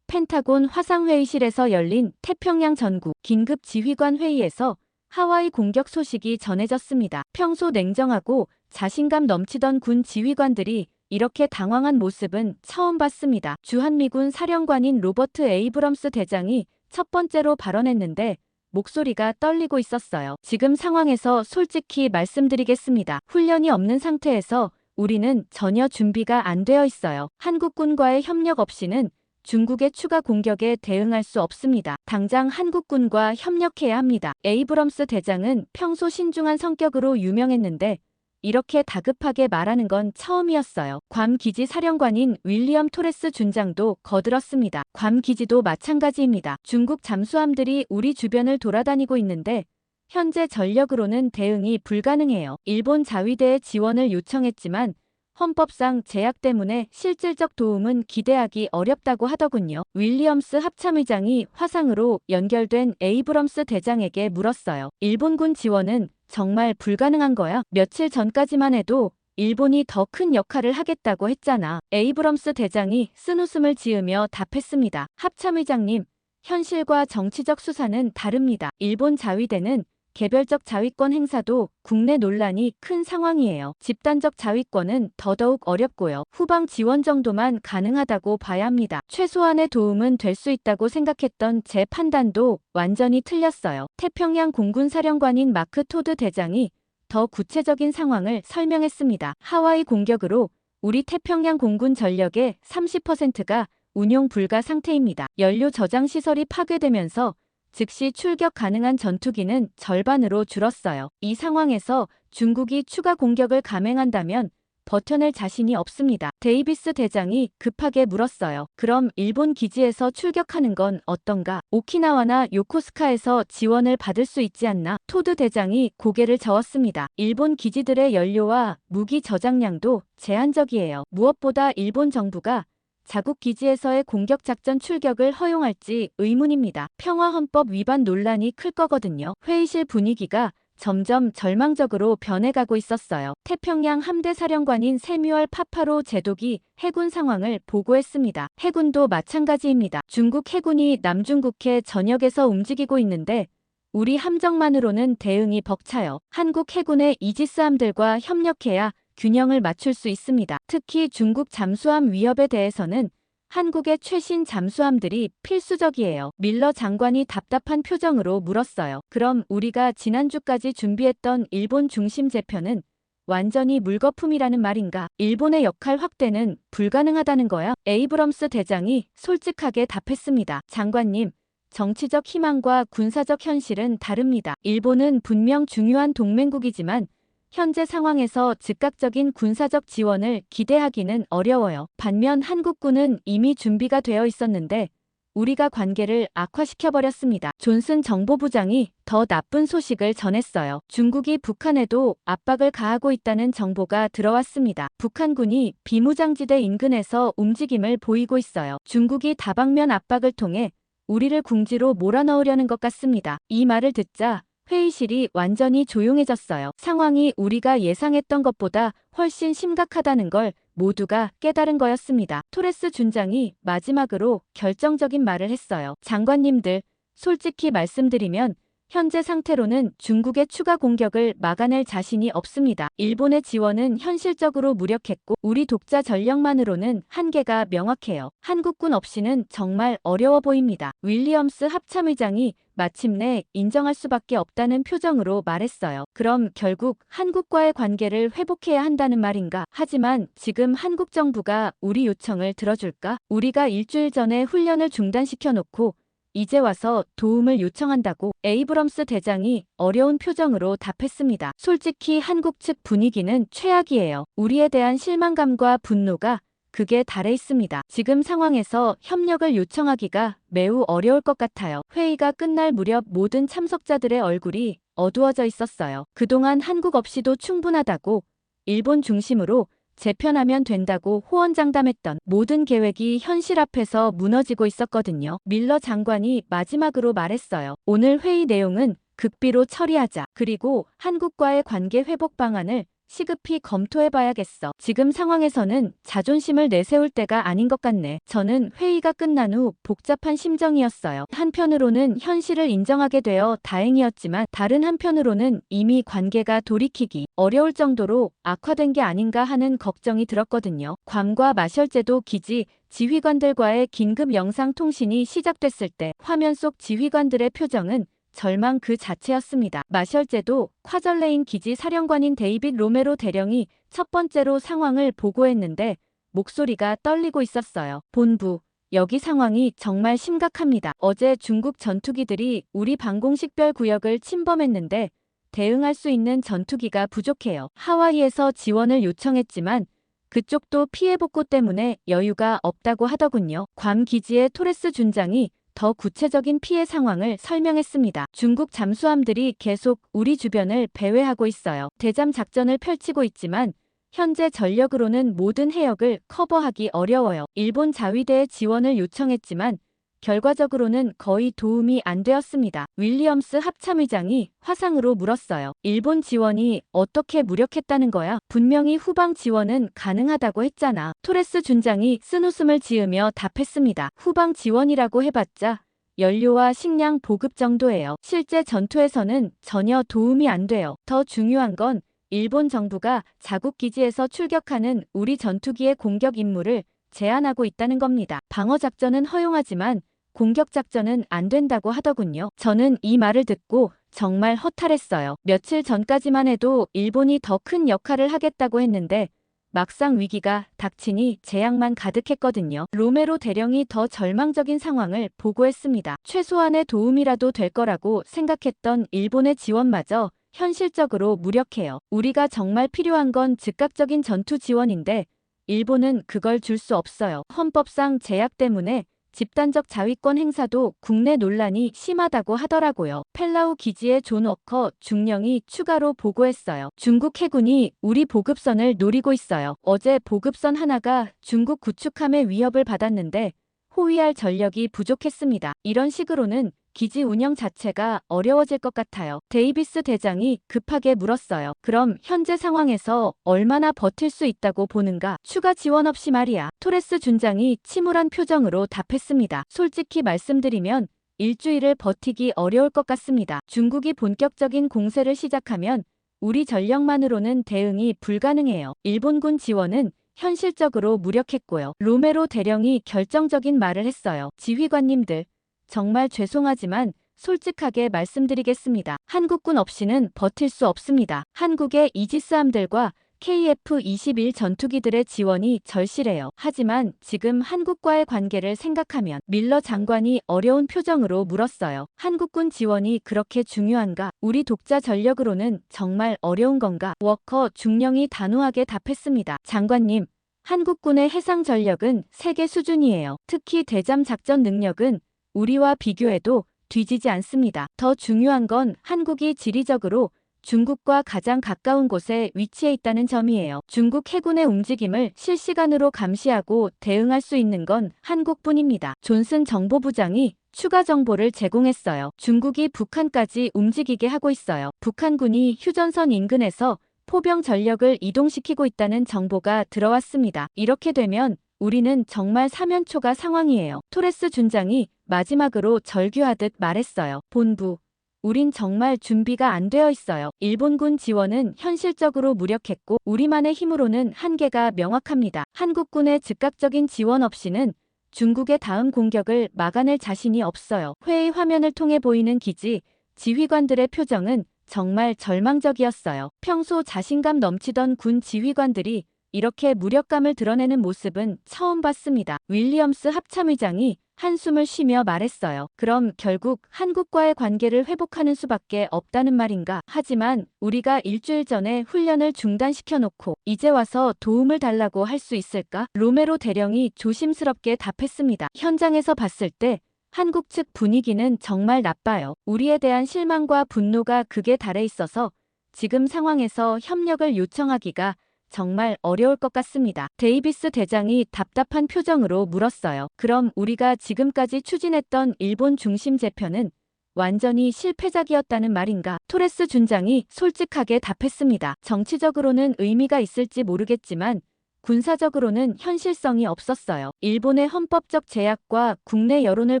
펜타곤 화상회의실에서 열린 태평양 전국 긴급 지휘관 회의에서 하와이 공격 소식이 전해졌습니다. 평소 냉정하고 자신감 넘치던 군 지휘관들이 이렇게 당황한 모습은 처음 봤습니다. 주한미군 사령관인 로버트 에이브럼스 대장이 첫 번째로 발언했는데 목소리가 떨리고 있었어요. 지금 상황에서 솔직히 말씀드리겠습니다. 훈련이 없는 상태에서 우리는 전혀 준비가 안 되어 있어요. 한국군과의 협력 없이는 중국의 추가 공격에 대응할 수 없습니다. 당장 한국군과 협력해야 합니다. 에이브럼스 대장은 평소 신중한 성격으로 유명했는데 이렇게 다급하게 말하는 건 처음이었어요. 괌 기지 사령관인 윌리엄 토레스 준장도 거들었습니다. 괌 기지도 마찬가지입니다. 중국 잠수함들이 우리 주변을 돌아다니고 있는데 현재 전력으로는 대응이 불가능해요. 일본 자위대의 지원을 요청했지만 헌법상 제약 때문에 실질적 도움은 기대하기 어렵다고 하더군요. 윌리엄스 합참의장이 화상으로 연결된 에이브럼스 대장에게 물었어요. 일본군 지원은 정말 불가능한 거야? 며칠 전까지만 해도 일본이 더 큰 역할을 하겠다고 했잖아. 에이브럼스 대장이 쓴웃음을 지으며 답했습니다. 합참의장님, 현실과 정치적 수사는 다릅니다. 일본 자위대는 개별적 자위권 행사도 국내 논란이 큰 상황이에요. 집단적 자위권은 더더욱 어렵고요. 후방 지원 정도만 가능하다고 봐야 합니다. 최소한의 도움은 될 수 있다고 생각했던 제 판단도 완전히 틀렸어요. 태평양 공군 사령관인 마크 토드 대장이 더 구체적인 상황을 설명했습니다. 하와이 공격으로 우리 태평양 공군 전력의 30%가 운용 불가 상태입니다. 연료 저장 시설이 파괴되면서 즉시 출격 가능한 전투기는 절반으로 줄었어요. 이 상황에서 중국이 추가 공격을 감행한다면 버텨낼 자신이 없습니다. 데이비스 대장이 급하게 물었어요. 그럼 일본 기지에서 출격하는 건 어떤가? 오키나와나 요코스카에서 지원을 받을 수 있지 않나? 토드 대장이 고개를 저었습니다. 일본 기지들의 연료와 무기 저장량도 제한적이에요. 무엇보다 일본 정부가 자국 기지에서의 공격작전 출격을 허용할지 의문입니다. 평화헌법 위반 논란이 클 거거든요. 회의실 분위기가 점점 절망적으로 변해가고 있었어요. 태평양 함대 사령관인 세뮤얼 파파로 제독이 해군 상황을 보고했습니다. 해군도 마찬가지입니다. 중국 해군이 남중국해 전역에서 움직이고 있는데 우리 함정만으로는 대응이 벅차요. 한국 해군의 이지스함들과 협력해야 균형을 맞출 수 있습니다. 특히 중국 잠수함 위협에 대해서는 한국의 최신 잠수함들이 필수적이에요. 밀러 장관이 답답한 표정으로 물었어요. 그럼 우리가 지난주까지 준비했던 일본 중심 제표는 완전히 물거품이라는 말인가? 일본의 역할 확대는 불가능하다는 거야? 에이브럼스 대장이 솔직하게 답했습니다. 장관님, 정치적 희망과 군사적 현실은 다릅니다. 일본은 분명 중요한 동맹국이지만 현재 상황에서 즉각적인 군사적 지원을 기대하기는 어려워요. 반면 한국군은 이미 준비가 되어 있었는데 우리가 관계를 악화시켜버렸습니다. 존슨 정보부장이 더 나쁜 소식을 전했어요. 중국이 북한에도 압박을 가하고 있다는 정보가 들어왔습니다. 북한군이 비무장지대 인근에서 움직임을 보이고 있어요. 중국이 다방면 압박을 통해 우리를 궁지로 몰아넣으려는 것 같습니다. 이 말을 듣자 회의실이 완전히 조용해졌어요. 상황이 우리가 예상했던 것보다 훨씬 심각하다는 걸 모두가 깨달은 거였습니다. 토레스 준장이 마지막으로 결정적인 말을 했어요. 장관님들, 솔직히 말씀드리면 현재 상태로는 중국의 추가 공격을 막아낼 자신이 없습니다. 일본의 지원은 현실적으로 무력했고 우리 독자 전력만으로는 한계가 명확해요. 한국군 없이는 정말 어려워 보입니다. 윌리엄스 합참의장이 마침내 인정할 수밖에 없다는 표정으로 말했어요. 그럼 결국 한국과의 관계를 회복해야 한다는 말인가? 하지만 지금 한국 정부가 우리 요청을 들어줄까? 우리가 일주일 전에 훈련을 중단시켜놓고 이제 와서 도움을 요청한다고? 에이브럼스 대장이 어려운 표정으로 답했습니다. 솔직히 한국 측 분위기는 최악이에요. 우리에 대한 실망감과 분노가 극에 달해 있습니다. 지금 상황에서 협력을 요청하기가 매우 어려울 것 같아요. 회의가 끝날 무렵 모든 참석자들의 얼굴이 어두워져 있었어요. 그동안 한국 없이도 충분하다고 일본 중심으로 재편하면 된다고 호언장담했던 모든 계획이 현실 앞에서 무너지고 있었거든요. 밀러 장관이 마지막으로 말했어요. 오늘 회의 내용은 극비로 처리하자. 그리고 한국과의 관계 회복 방안을 시급히 검토해봐야겠어. 지금 상황에서는 자존심을 내세울 때가 아닌 것 같네. 저는 회의가 끝난 후 복잡한 심정이었어요. 한편으로는 현실을 인정하게 되어 다행이었지만 다른 한편으로는 이미 관계가 돌이키기 어려울 정도로 악화된 게 아닌가 하는 걱정이 들었거든요. 괌과 마셜제도 기지 지휘관들과의 긴급 영상통신이 시작됐을 때 화면 속 지휘관들의 표정은 절망 그 자체였습니다. 마셜제도 콰절레인 기지 사령관인 데이빗 로메로 대령이 첫 번째로 상황을 보고했는데 목소리가 떨리고 있었어요. 본부, 여기 상황이 정말 심각합니다. 어제 중국 전투기들이 우리 방공식별 구역을 침범했는데 대응할 수 있는 전투기가 부족해요. 하와이에서 지원을 요청했지만 그쪽도 피해 복구 때문에 여유가 없다고 하더군요. 괌 기지의 토레스 준장이 더 구체적인 피해 상황을 설명했습니다. 중국 잠수함들이 계속 우리 주변을 배회하고 있어요. 대잠 작전을 펼치고 있지만 현재 전력으로는 모든 해역을 커버하기 어려워요. 일본 자위대의 지원을 요청했지만 결과적으로는 거의 도움이 안 되었습니다. 윌리엄스 합참의장이 화상으로 물었어요. 일본 지원이 어떻게 무력했다는 거야? 분명히 후방 지원은 가능하다고 했잖아. 토레스 준장이 쓴웃음을 지으며 답했습니다. 후방 지원이라고 해봤자 연료와 식량 보급 정도예요. 실제 전투에서는 전혀 도움이 안 돼요. 더 중요한 건 일본 정부가 자국 기지에서 출격하는 우리 전투기의 공격 임무를 제한하고 있다는 겁니다. 방어 작전은 허용하지만 공격 작전은 안 된다고 하더군요. 저는 이 말을 듣고 정말 허탈했어요. 며칠 전까지만 해도 일본이 더 큰 역할을 하겠다고 했는데 막상 위기가 닥치니 재앙만 가득했거든요. 로메로 대령이 더 절망적인 상황을 보고했습니다. 최소한의 도움이라도 될 거라고 생각했던 일본의 지원마저 현실적으로 무력해요. 우리가 정말 필요한 건 즉각적인 전투 지원인데 일본은 그걸 줄 수 없어요. 헌법상 제약 때문에 집단적 자위권 행사도 국내 논란이 심하다고 하더라고요. 펠라우 기지의 존 워커 중령이 추가로 보고했어요. 중국 해군이 우리 보급선을 노리고 있어요. 어제 보급선 하나가 중국 구축함의 위협을 받았는데 호위할 전력이 부족했습니다. 이런 식으로는 기지 운영 자체가 어려워질 것 같아요. 데이비스 대장이 급하게 물었어요. 그럼 현재 상황에서 얼마나 버틸 수 있다고 보는가? 추가 지원 없이 말이야. 토레스 준장이 침울한 표정으로 답했습니다. 솔직히 말씀드리면 일주일을 버티기 어려울 것 같습니다. 중국이 본격적인 공세를 시작하면 우리 전력만으로는 대응이 불가능해요. 일본군 지원은 현실적으로 무력했고요. 로메로 대령이 결정적인 말을 했어요. 지휘관님들, 정말 죄송하지만 솔직하게 말씀드리겠습니다. 한국군 없이는 버틸 수 없습니다. 한국의 이지스함들과 KF-21 전투기들의 지원이 절실해요. 하지만 지금 한국과의 관계를 생각하면 밀러 장관이 어려운 표정으로 물었어요. 한국군 지원이 그렇게 중요한가? 우리 독자 전력으로는 정말 어려운 건가? 워커 중령이 단호하게 답했습니다. 장관님, 한국군의 해상 전력은 세계 수준이에요. 특히 대잠 작전 능력은 우리와 비교해도 뒤지지 않습니다. 더 중요한 건 한국이 지리적으로 중국과 가장 가까운 곳에 위치해 있다는 점이에요. 중국 해군의 움직임을 실시간으로 감시하고 대응할 수 있는 건 한국뿐입니다. 존슨 정보부장이 추가 정보를 제공했어요. 중국이 북한까지 움직이게 하고 있어요. 북한군이 휴전선 인근에서 포병 전력을 이동시키고 있다는 정보가 들어왔습니다. 이렇게 되면 우리는 정말 사면초가 상황이에요. 토레스 준장이 마지막으로 절규하듯 말했어요. 본부, 우린 정말 준비가 안 되어 있어요. 일본군 지원은 현실적으로 무력했고 우리만의 힘으로는 한계가 명확합니다. 한국군의 즉각적인 지원 없이는 중국의 다음 공격을 막아낼 자신이 없어요. 회의 화면을 통해 보이는 기지 지휘관들의 표정은 정말 절망적이었어요. 평소 자신감 넘치던 군 지휘관들이 이렇게 무력감을 드러내는 모습은 처음 봤습니다. 윌리엄스 합참의장이 한숨을 쉬며 말했어요. 그럼 결국 한국과의 관계를 회복하는 수밖에 없다는 말인가? 하지만 우리가 일주일 전에 훈련을 중단시켜놓고 이제 와서 도움을 달라고 할 수 있을까? 로메로 대령이 조심스럽게 답했습니다. 현장에서 봤을 때 한국 측 분위기는 정말 나빠요. 우리에 대한 실망과 분노가 극에 달해 있어서 지금 상황에서 협력을 요청하기가 정말 어려울 것 같습니다. 데이비스 대장이 답답한 표정으로 물었어요. 그럼 우리가 지금까지 추진했던 일본 중심 제표는 완전히 실패작이었다는 말인가? 토레스 준장이 솔직하게 답했습니다. 정치적으로는 의미가 있을지 모르겠지만 군사적으로는 현실성이 없었어요. 일본의 헌법적 제약과 국내 여론을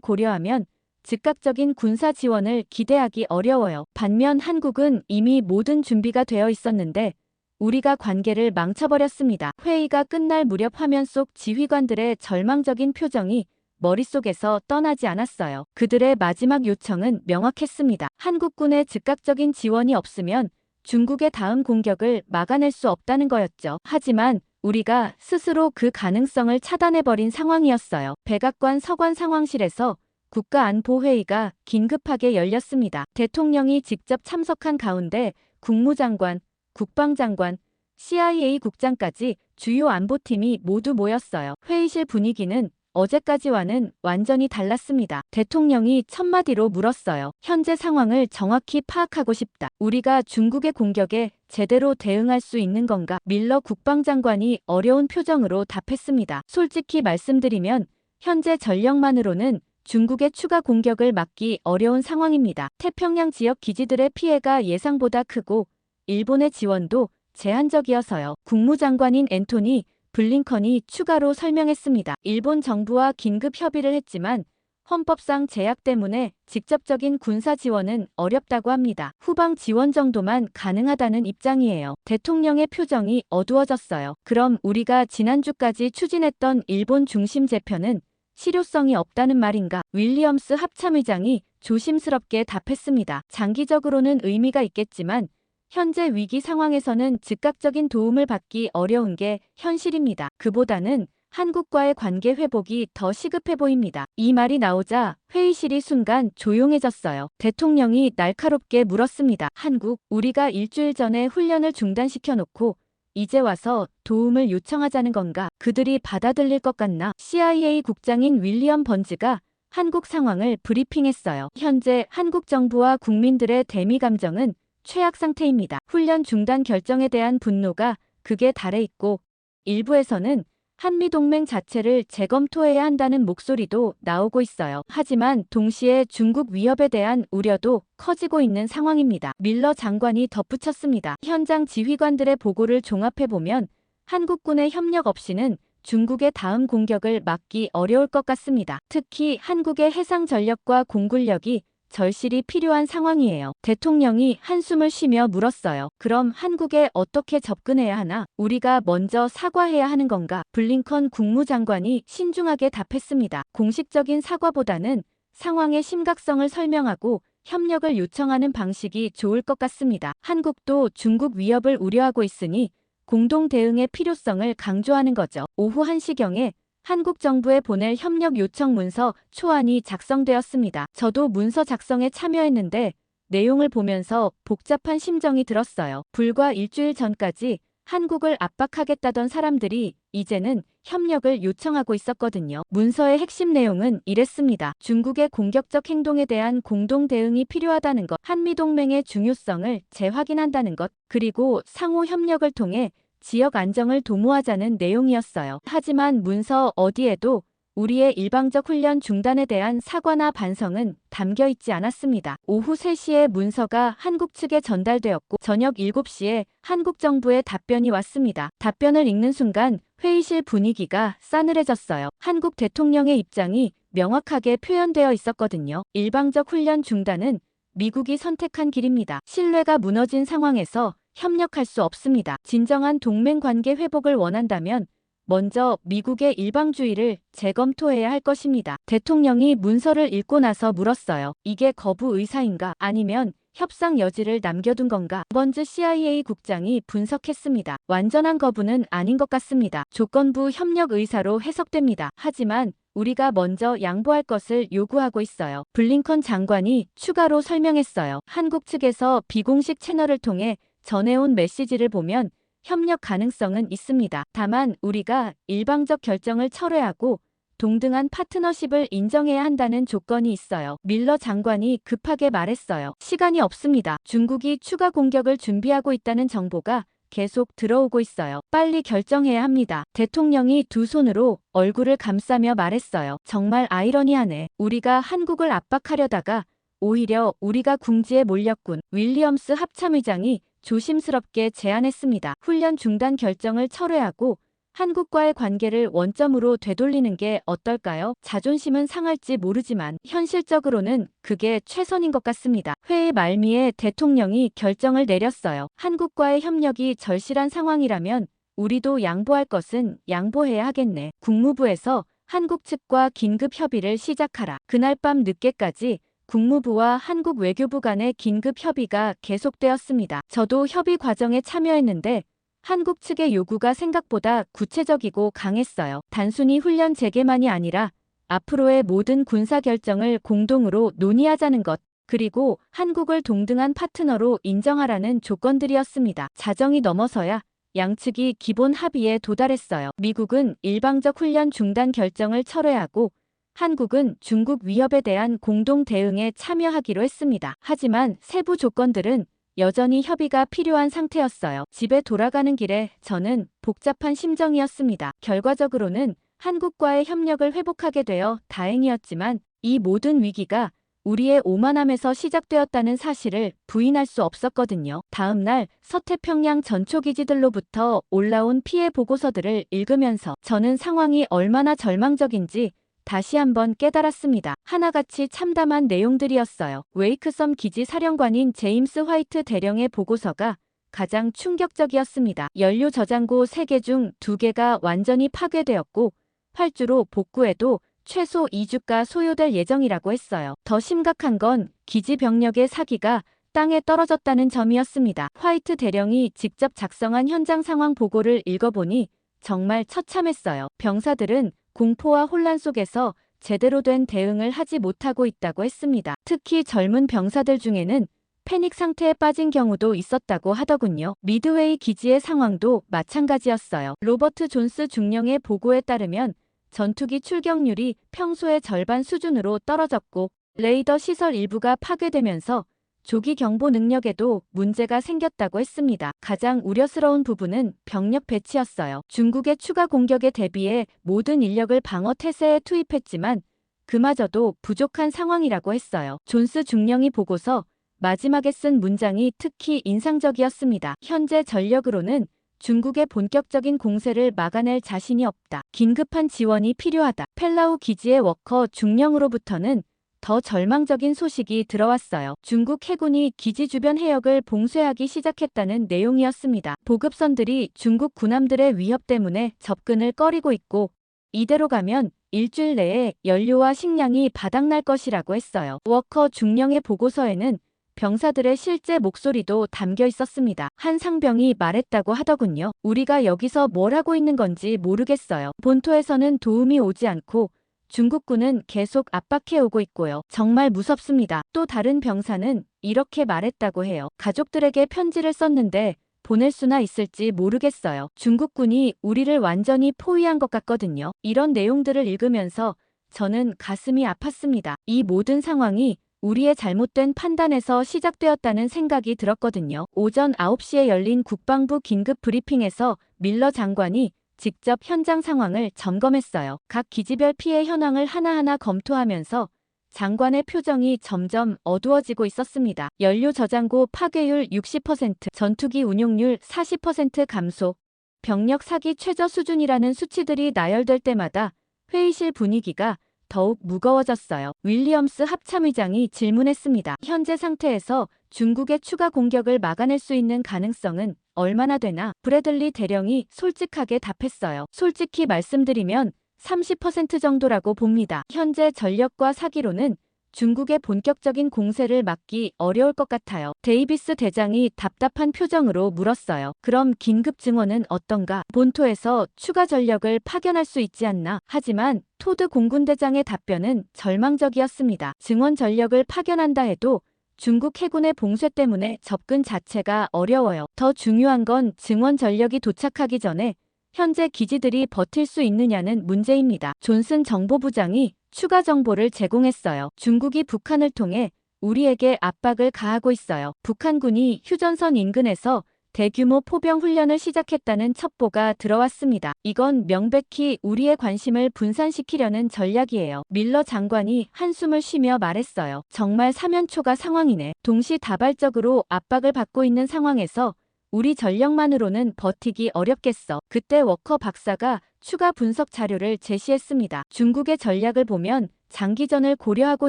고려하면 즉각적인 군사 지원을 기대하기 어려워요. 반면 한국은 이미 모든 준비가 되어 있었는데 우리가 관계를 망쳐버렸습니다. 회의가 끝날 무렵 화면 속 지휘관들의 절망적인 표정이 머릿속에서 떠나지 않았어요. 그들의 마지막 요청은 명확했습니다. 한국군의 즉각적인 지원이 없으면 중국의 다음 공격을 막아낼 수 없다는 거였죠. 하지만 우리가 스스로 그 가능성을 차단해버린 상황이었어요. 백악관 서관 상황실에서 국가안보회의가 긴급하게 열렸습니다. 대통령이 직접 참석한 가운데 국무장관, 국방장관, CIA 국장까지 주요 안보팀이 모두 모였어요. 회의실 분위기는 어제까지와는 완전히 달랐습니다. 대통령이 첫마디로 물었어요. 현재 상황을 정확히 파악하고 싶다. 우리가 중국의 공격에 제대로 대응할 수 있는 건가? 밀러 국방장관이 어려운 표정으로 답했습니다. 솔직히 말씀드리면 현재 전력만으로는 중국의 추가 공격을 막기 어려운 상황입니다. 태평양 지역 기지들의 피해가 예상보다 크고 일본의 지원도 제한적이어서요. 국무장관인 앤토니 블링컨이 추가로 설명했습니다. 일본 정부와 긴급 협의를 했지만 헌법상 제약 때문에 직접적인 군사 지원은 어렵다고 합니다. 후방 지원 정도만 가능하다는 입장이에요. 대통령의 표정이 어두워졌어요. 그럼 우리가 지난주까지 추진했던 일본 중심 재편은 실효성이 없다는 말인가? 윌리엄스 합참의장이 조심스럽게 답했습니다. 장기적으로는 의미가 있겠지만 현재 위기 상황에서는 즉각적인 도움을 받기 어려운 게 현실입니다. 그보다는 한국과의 관계 회복이 더 시급해 보입니다. 이 말이 나오자 회의실이 순간 조용해졌어요. 대통령이 날카롭게 물었습니다. 한국, 우리가 일주일 전에 훈련을 중단시켜놓고 이제 와서 도움을 요청하자는 건가? 그들이 받아들일 것 같나? CIA 국장인 윌리엄 번즈가 한국 상황을 브리핑했어요. 현재 한국 정부와 국민들의 대미 감정은 최악 상태입니다. 훈련 중단 결정에 대한 분노가 극에 달해 있고 일부에서는 한미동맹 자체를 재검토해야 한다는 목소리도 나오고 있어요. 하지만 동시에 중국 위협에 대한 우려도 커지고 있는 상황입니다. 밀러 장관이 덧붙였습니다. 현장 지휘관들의 보고를 종합해보면 한국군의 협력 없이는 중국의 다음 공격을 막기 어려울 것 같습니다. 특히 한국의 해상 전력과 공군력이 절실히 필요한 상황이에요. 대통령이 한숨을 쉬며 물었어요. 그럼 한국에 어떻게 접근해야 하나? 우리가 먼저 사과해야 하는 건가? 블링컨 국무장관이 신중하게 답했습니다. 공식적인 사과보다는 상황의 심각성을 설명하고 협력을 요청하는 방식이 좋을 것 같습니다. 한국도 중국 위협을 우려하고 있으니 공동 대응의 필요성을 강조하는 거죠. 오후 1시경에 한국 정부에 보낼 협력 요청 문서 초안이 작성되었습니다. 저도 문서 작성에 참여했는데 내용을 보면서 복잡한 심정이 들었어요. 불과 일주일 전까지 한국을 압박하겠다던 사람들이 이제는 협력을 요청하고 있었거든요. 문서의 핵심 내용은 이랬습니다. 중국의 공격적 행동에 대한 공동 대응이 필요하다는 것, 한미동맹의 중요성을 재확인한다는 것, 그리고 상호 협력을 통해 지역 안정을 도모하자는 내용이었어요. 하지만 문서 어디에도 우리의 일방적 훈련 중단에 대한 사과나 반성은 담겨 있지 않았습니다. 오후 3시에 문서가 한국 측에 전달되었고 저녁 7시에 한국 정부의 답변이 왔습니다. 답변을 읽는 순간 회의실 분위기가 싸늘해졌어요. 한국 대통령의 입장이 명확하게 표현되어 있었거든요. 일방적 훈련 중단은 미국이 선택한 길입니다. 신뢰가 무너진 상황에서 협력할 수 없습니다. 진정한 동맹 관계 회복을 원한다면 먼저 미국의 일방주의를 재검토해야 할 것입니다. 대통령이 문서를 읽고 나서 물었어요. 이게 거부 의사인가? 아니면 협상 여지를 남겨둔 건가? 번즈 CIA 국장이 분석했습니다. 완전한 거부는 아닌 것 같습니다. 조건부 협력 의사로 해석됩니다. 하지만 우리가 먼저 양보할 것을 요구하고 있어요. 블링컨 장관이 추가로 설명했어요. 한국 측에서 비공식 채널을 통해 전해온 메시지를 보면 협력 가능성은 있습니다. 다만 우리가 일방적 결정을 철회하고 동등한 파트너십을 인정해야 한다는 조건이 있어요. 밀러 장관이 급하게 말했어요. 시간이 없습니다. 중국이 추가 공격을 준비하고 있다는 정보가 계속 들어오고 있어요. 빨리 결정해야 합니다. 대통령이 두 손으로 얼굴을 감싸며 말했어요. 정말 아이러니하네. 우리가 한국을 압박하려다가 오히려 우리가 궁지에 몰렸군. 윌리엄스 합참의장이 조심스럽게 제안했습니다. 훈련 중단 결정을 철회하고 한국과의 관계를 원점으로 되돌리는 게 어떨까요? 자존심은 상할지 모르지만 현실적으로는 그게 최선인 것 같습니다. 회의 말미에 대통령이 결정을 내렸어요. 한국과의 협력이 절실한 상황이라면 우리도 양보할 것은 양보해야 하겠네. 국무부에서 한국 측과 긴급 협의를 시작하라. 그날 밤 늦게까지 국무부와 한국 외교부 간의 긴급 협의가 계속되었습니다. 저도 협의 과정에 참여했는데 한국 측의 요구가 생각보다 구체적이고 강했어요. 단순히 훈련 재개만이 아니라 앞으로의 모든 군사 결정을 공동으로 논의하자는 것, 그리고 한국을 동등한 파트너로 인정하라는 조건들이었습니다. 자정이 넘어서야 양측이 기본 합의에 도달했어요. 미국은 일방적 훈련 중단 결정을 철회하고 한국은 중국 위협에 대한 공동 대응에 참여하기로 했습니다. 하지만 세부 조건들은 여전히 협의가 필요한 상태였어요. 집에 돌아가는 길에 저는 복잡한 심정이었습니다. 결과적으로는 한국과의 협력을 회복하게 되어 다행이었지만 이 모든 위기가 우리의 오만함에서 시작되었다는 사실을 부인할 수 없었거든요. 다음 날 서태평양 전초기지들로부터 올라온 피해 보고서들을 읽으면서 저는 상황이 얼마나 절망적인지 다시 한번 깨달았습니다. 하나같이 참담한 내용들이었어요. 웨이크섬 기지 사령관인 제임스 화이트 대령의 보고서가 가장 충격적이었습니다. 연료 저장고 3개 중 2개가 완전히 파괴되었고 활주로 복구에도 최소 2주가 소요될 예정이라고 했어요. 더 심각한 건 기지 병력의 사기가 땅에 떨어졌다는 점이었습니다. 화이트 대령이 직접 작성한 현장 상황 보고를 읽어보니 정말 처참했어요. 병사들은 공포와 혼란 속에서 제대로 된 대응을 하지 못하고 있다고 했습니다. 특히 젊은 병사들 중에는 패닉 상태에 빠진 경우도 있었다고 하더군요. 미드웨이 기지의 상황도 마찬가지였어요. 로버트 존스 중령의 보고에 따르면 전투기 출격률이 평소의 절반 수준으로 떨어졌고 레이더 시설 일부가 파괴되면서 조기 경보 능력에도 문제가 생겼다고 했습니다. 가장 우려스러운 부분은 병력 배치였어요. 중국의 추가 공격에 대비해 모든 인력을 방어 태세에 투입했지만 그마저도 부족한 상황이라고 했어요. 존스 중령이 보고서 마지막에 쓴 문장이 특히 인상적이었습니다. 현재 전력으로는 중국의 본격적인 공세를 막아낼 자신이 없다. 긴급한 지원이 필요하다. 펠라우 기지의 워커 중령으로부터는 더 절망적인 소식이 들어왔어요. 중국 해군이 기지 주변 해역을 봉쇄하기 시작했다는 내용이었습니다. 보급선들이 중국 군함들의 위협 때문에 접근을 꺼리고 있고 이대로 가면 일주일 내에 연료와 식량이 바닥날 것이라고 했어요. 워커 중령의 보고서에는 병사들의 실제 목소리도 담겨 있었습니다. 한 상병이 말했다고 하더군요. 우리가 여기서 뭘 하고 있는 건지 모르겠어요. 본토에서는 도움이 오지 않고 중국군은 계속 압박해오고 있고요. 정말 무섭습니다. 또 다른 병사는 이렇게 말했다고 해요. 가족들에게 편지를 썼는데 보낼 수나 있을지 모르겠어요. 중국군이 우리를 완전히 포위한 것 같거든요. 이런 내용들을 읽으면서 저는 가슴이 아팠습니다. 이 모든 상황이 우리의 잘못된 판단에서 시작되었다는 생각이 들었거든요. 오전 9시에 열린 국방부 긴급 브리핑에서 밀러 장관이 직접 현장 상황을 점검했어요. 각 기지별 피해 현황을 하나하나 검토하면서 장관의 표정이 점점 어두워지고 있었습니다. 연료 저장고 파괴율 60%, 전투기 운용률 40% 감소, 병력 사기 최저 수준이라는 수치들이 나열될 때마다 회의실 분위기가 더욱 무거워졌어요. 윌리엄스 합참의장이 질문했습니다. 현재 상태에서 중국의 추가 공격을 막아낼 수 있는 가능성은 얼마나 되나? 브래들리 대령이 솔직하게 답했어요. 솔직히 말씀드리면 30% 정도라고 봅니다. 현재 전력과 사기로는 중국의 본격적인 공세를 막기 어려울 것 같아요. 데이비스 대장이 답답한 표정으로 물었어요. 그럼 긴급 증원은 어떤가? 본토에서 추가 전력을 파견할 수 있지 않나? 하지만 토드 공군대장의 답변은 절망적이었습니다. 증원 전력을 파견한다 해도 중국 해군의 봉쇄 때문에 접근 자체가 어려워요. 더 중요한 건 증원 전력이 도착하기 전에 현재 기지들이 버틸 수 있느냐는 문제입니다. 존슨 정보부장이 추가 정보를 제공했어요. 중국이 북한을 통해 우리에게 압박을 가하고 있어요. 북한군이 휴전선 인근에서 대규모 포병 훈련을 시작했다는 첩보가 들어왔습니다. 이건 명백히 우리의 관심을 분산시키려는 전략이에요. 밀러 장관이 한숨을 쉬며 말했어요. 정말 사면초가 상황이네. 동시다발적으로 압박을 받고 있는 상황에서 우리 전력만으로는 버티기 어렵겠어. 그때 워커 박사가 추가 분석 자료를 제시했습니다. 중국의 전략을 보면 장기전을 고려하고